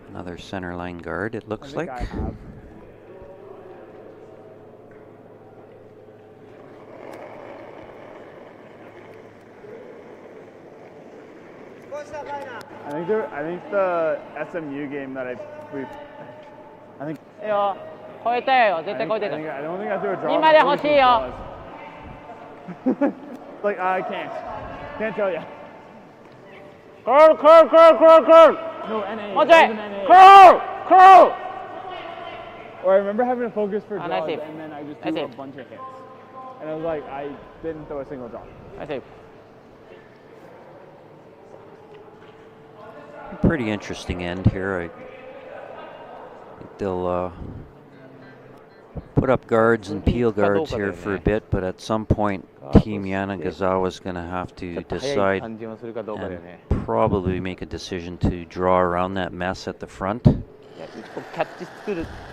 another center line guard, it looks like. I think the SMU game that I think. いいよ、超えたよ、絶対超えてる。 I don't think I threw a draw. 今で欲しいよ。Like I can't tell you. Curl. No, NA. もうちょい。It wasn't NA. Curl. Or I remember having to focus for draws, nice save. and then I just Nice threw a save. bunch of hits, and I was like, I didn't throw a single draw. I see. Pretty interesting end here. I think they'll put up guards and peel guards here for a bit, but at some point Team Yanagisawa is going to have to decide and probably make a decision to draw around that mess at the front.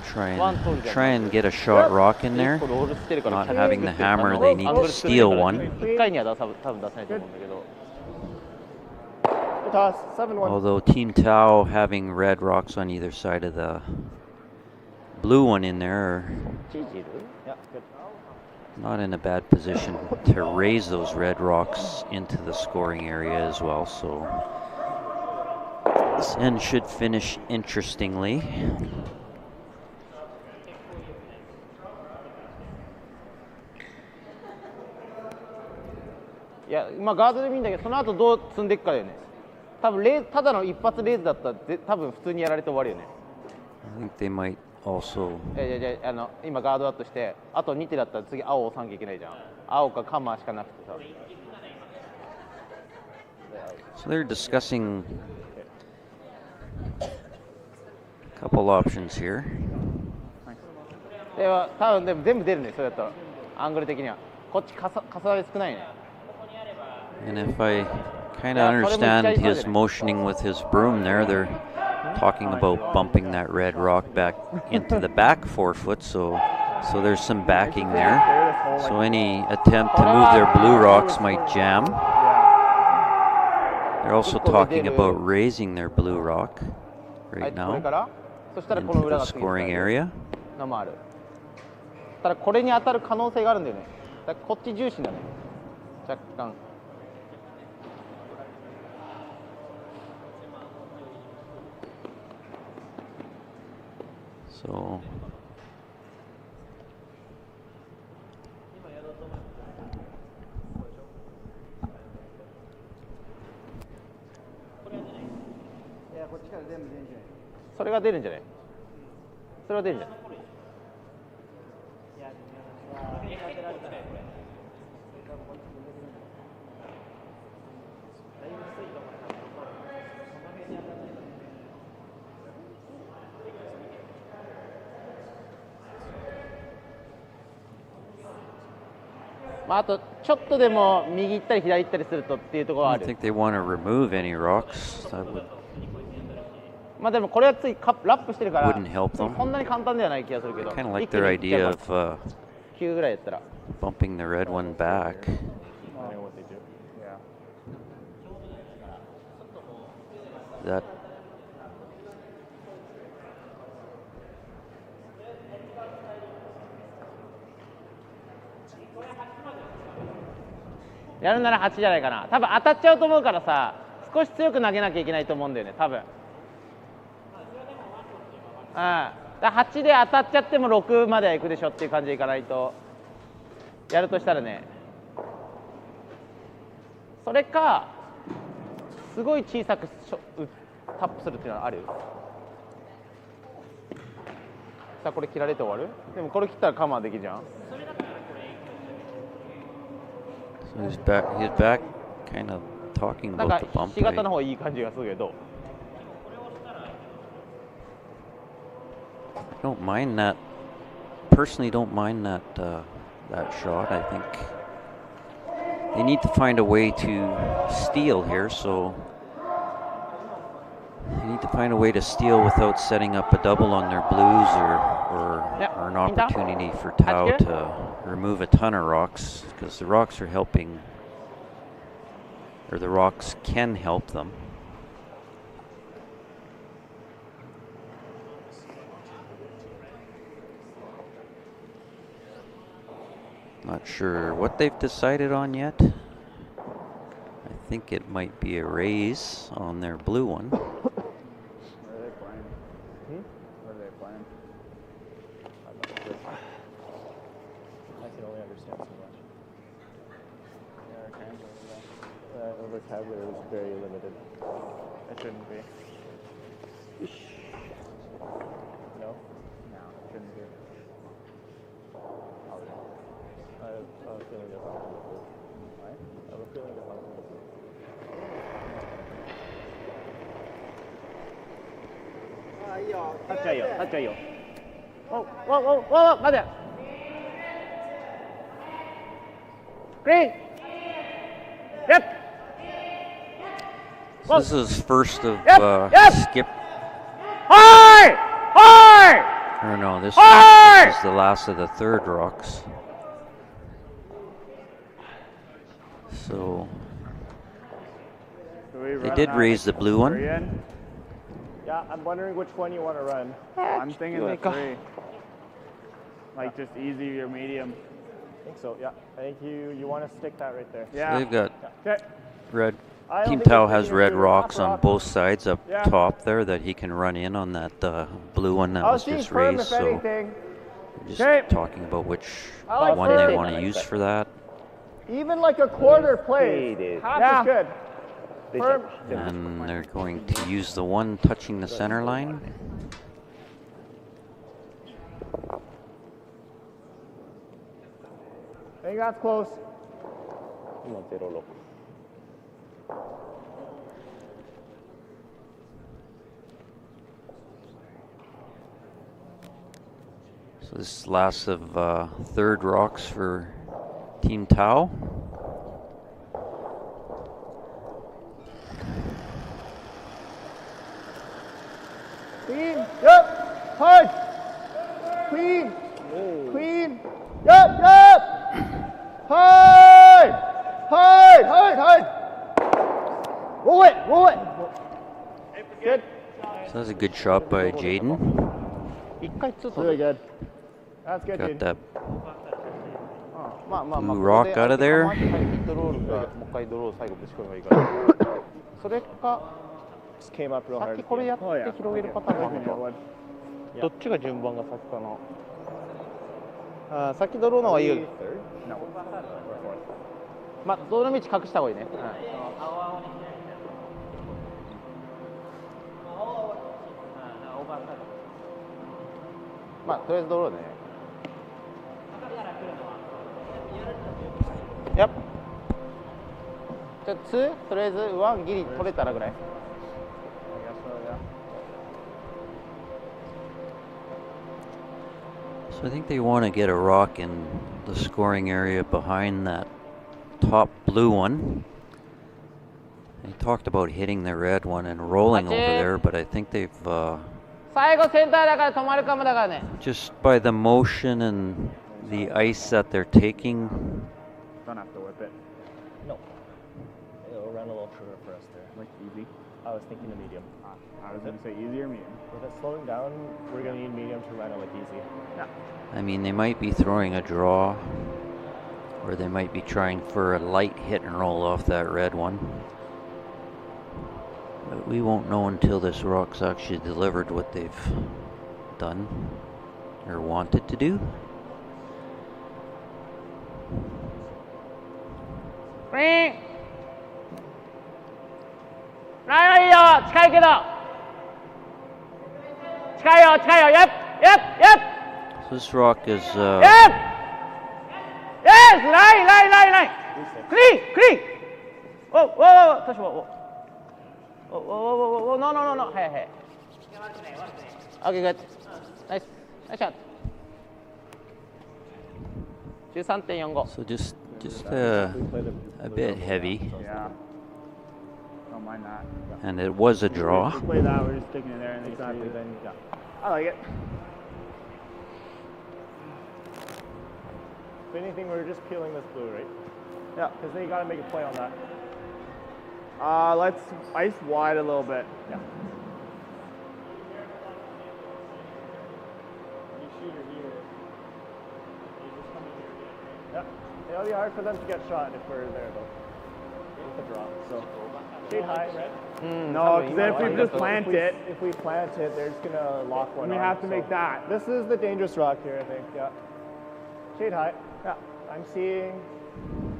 Try and get a shot rock in there. Not having the hammer, they need to steal one. Toss, 7-1. Although Team Tao having red rocks on either side of the blue one in there are not in a bad position to raise those red rocks into the scoring area as well. So this end should finish interestingly. Yeah, 今ガードでもいいんだけど、その後どう積んでいくかだよね。多分ただの一発レーズだったら多分普通にやられて終わるよね。I think they might also. 今ガードだとして、あと2手だったら次青を押さなきゃいけないじゃん。青かカマーしかなくてさ。So they're discussing a couple options here. では多分でも全部出るね、それだったらアングル的には。こっち重なり少ないね。And if I kind of understand his motioning with his broom there, they're talking about bumping that red rock back into the back 4 foot, so there's some backing there. So any attempt to move their blue rocks might jam. They're also talking about raising their blue rock right now into the scoring area. ただこれに当たる可能性があるんだよね。だからこっち重心だね。若干。Soそれが出るんじゃない？それは出るんじゃない？まああとちょっとでも右行ったり左行ったりするとっていうところはあ I る。 don't think they want to remove any rocks. That would まあでもこれはついラップしてるから wouldn't help them. そんなに簡単ではない気がするけど。 I kind of like their idea of 9ぐらいやったら。 bumping the red one back. That やるなら8じゃないかな。多分当たっちゃうと思うからさ、少し強く投げなきゃいけないと思うんだよね、多分。だ8で当たっちゃっても6まではいくでしょっていう感じでいかないと、やるとしたらね。それか、すごい小さくタップするっていうのはある？さあこれ切られて終わる？でもこれ切ったらカマーできるじゃん。So he's back kind of talking なんか about the bump. ひし形の方がいい感じがするけど。I don't mind that. Personally, don't mind that that shot. I think they need to find a way to steal here. So they need to find a way to steal without setting up a double on their blues or an opportunity for Tau to remove a ton of rocks, because the rocks are helping, or the rocks can help them. Not sure what they've decided on yet. I think it might be a raise on their blue one. Where are they playing? Where are they playing? I can only understand so much. Yeah, our hands over there. The vocabulary is very limited. It shouldn't be. No? No, it shouldn't be. I have a feeling that I'll do. Right? I have a feeling that I'll do. タッチはいいよ、タッチはいいよ。お、待て。クリーン。Yep. So this is first of skip. High! Or no, this is the last of the third rocks. So they did raise the blue one. Yeah, I'm wondering which one you want to run. I'm thinking the 3. Like just easy or medium. I think so, yeah. I think you want to stick that right there. Yeah. So they've got red. I don't Team think Tau it's has easier red to rocks rock. on both sides up Yeah. top there that he can run in on that blue one that was just raised. If So anything. just talking about which I like one they firm. want to use for that. Even like a quarter play, half is good. Firm. And they're going to use the one touching the center line. I think that's close. So this is last of third rocks for Team Tau. Clean. Yep. Hard. Clean. Clean. Yep. Hard. Roll it. Good. So that's a good shot by Jaden. Really good. That's good, Got dude. that blue rock out of there. それか Just came up real さっ hard. きこれやって広げるパターンもあるのか。 Yeah. どっちが順番が先かな。先ドローの方がいいよ。 No. まあどの道隠した方がいいね。まあとりあえずドローね。やっ。じゃあ2とりあえず1ギリ取れたらぐらい。 So I think they want to get a rock in the scoring area behind that top blue one. They talked about hitting the red one and rolling over there, but I think they've 最後センターだから止まるかもだからね。 just by the motion and the ice that they're taking. Don't have to whip it. No. It'll run a little shorter for us there. Like easy. I was thinking the medium. I was going to say easy or medium. If it's slowing down, we're going to need medium to run it like easy. Yeah. I mean, they might be throwing a draw Or they might be trying for a light hit and roll off that red one. But we won't know until this rock's actually delivered what they've done or wanted to do. Green. 来いいよ、近いけど。近いよ、近いよ。Yep, yep, yep. So this rock is Yep. Yes, line. Clean. Whoa. Touch whoa. Whoa. No. Hey. Okay, good. Nice shot. 13.45. so just a bit heavy, Yeah. Don't mind that. and it was a draw. If we play that, we're just sticking it there and exactly then. Yeah. I like it. If anything, we're just peeling this blue, right? Yeah, because then you got to make a play on that. Let's ice wide a little bit. Yeah. Yeah, it'll be hard for them to get shot if we're there though. With the draw. So shade high, red. No, because then if we just plant it, if we plant it, they're just gonna lock one. we on, have to so make that. This is the dangerous rock here, I think. Yeah. Shade high. Yeah. I'm seeing.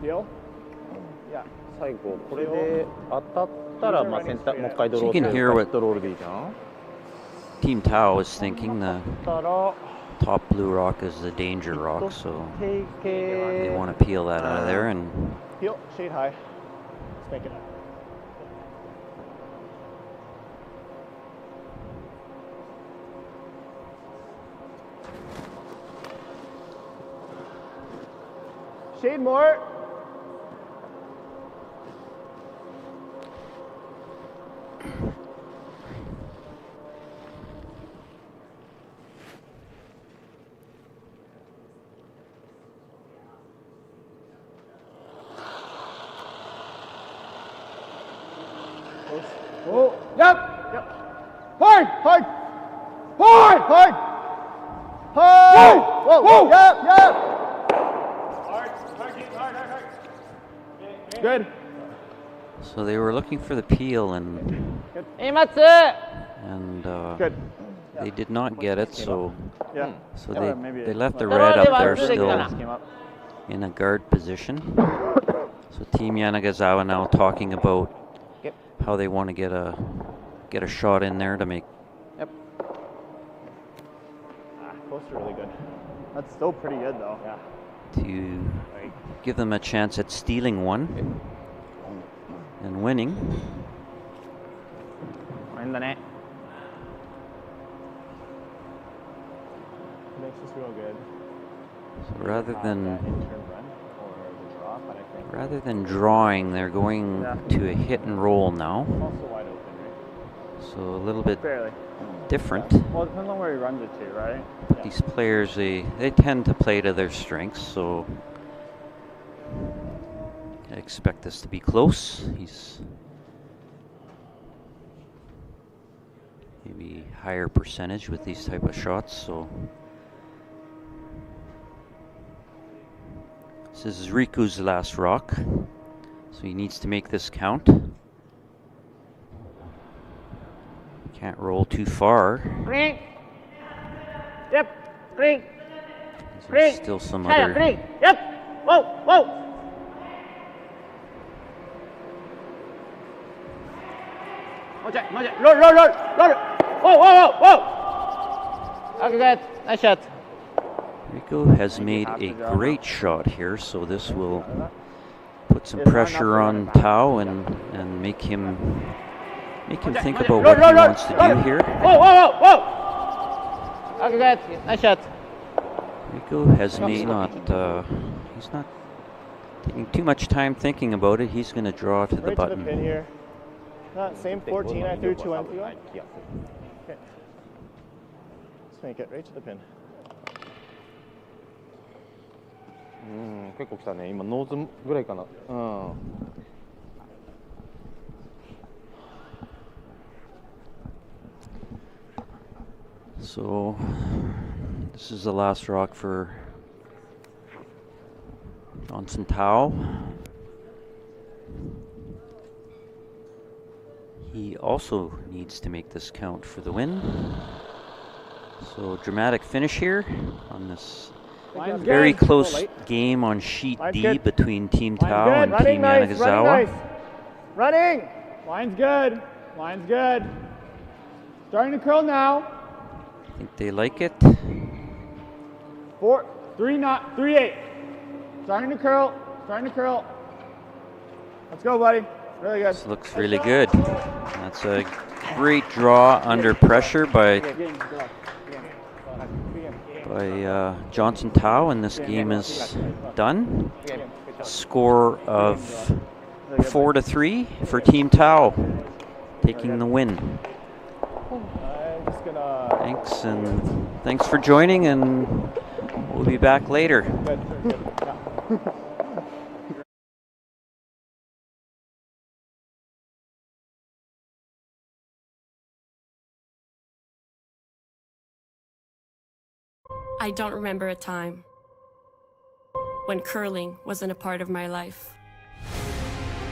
Deal. Yeah. 最後これで当たったらまあセンターもう一回ドロー So you can hear what ドロールでいいじゃん。 Team Tao is thinking. The たら top blue rock is the danger rock, so take they it. want to peel that out of there. And Peel. Shade high. Let's make it. Shade more. Oh, yep. Hard. Whoa. Yep. Good. so they were looking for the peel, and Good. they did not get it. So Yeah. so Yeah, maybe they it- left the red up there still Came up. in a guard position. So Team Yanagisawa now talking about how they want to get a shot in there to make. Close to really good. That's still pretty good though. Yeah. To give them a chance at stealing one and winning. In the net. Makes us real good. So rather than In-turn run or the draw, but I think rather than drawing, they're going to a hit and roll now. it's also wide open, right? So a little bit Barely. different. Well, it depends on where he runs it to, right? But these players, they tend to play to their strengths, so I expect this to be close. He's maybe higher percentage with these type of shots, so this is Riku's last rock, so he needs to make this count. Can't roll too far. Green. Yep. Green. There's still some other. Green. Yep. Whoa. Roll. Whoa. Okay, good. Nice shot. Riku has made a great shot here, so this will put some pressure on Tao and make him think about what he wants to do here. Whoa. Okay, good. Nice shot. Riku has made he's not taking too much time thinking about it. He's going to draw to the Right to the pin button. here. Same 14. I threw 2 empty. Okay. Let's make it right to the pin. 結構来たね。今ノーズぐらいかな。So this is the last rock for Johnson Tao. He also needs to make this count for the win. So dramatic finish here on this very close game on sheet D between Team Tao and Team Yanagisawa. Running! Line's good. Line's good. Starting to curl now. I think they like it. 3-8. Starting to curl. Starting to curl. Let's go, buddy. Really good. This looks really good. That's a great draw under pressure by Johnson Tao, and this game is done. Score of 4-3 for Team Tao, taking the win. Thanks, and thanks for joining, and we'll be back later. I don't remember a time when curling wasn't a part of my life.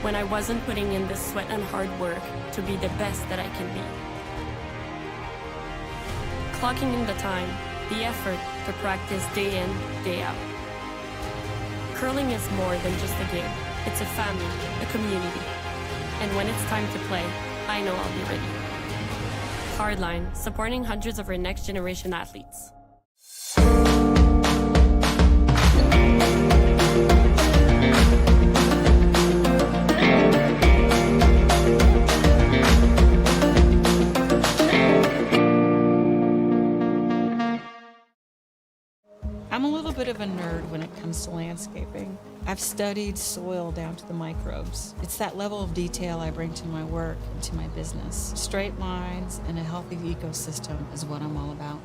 When I wasn't putting in the sweat and hard work to be the best that I can be. Clocking in the time, the effort to practice day in, day out. Curling is more than just a game. It's a family, a community. And when it's time to play, I know I'll be ready. Hardline, supporting hundreds of our next generation athletes. I'm a little bit of a nerd when it comes to landscaping. I've studied soil down to the microbes. It's that level of detail I bring to my work and to my business. Straight lines and a healthy ecosystem is what I'm all about.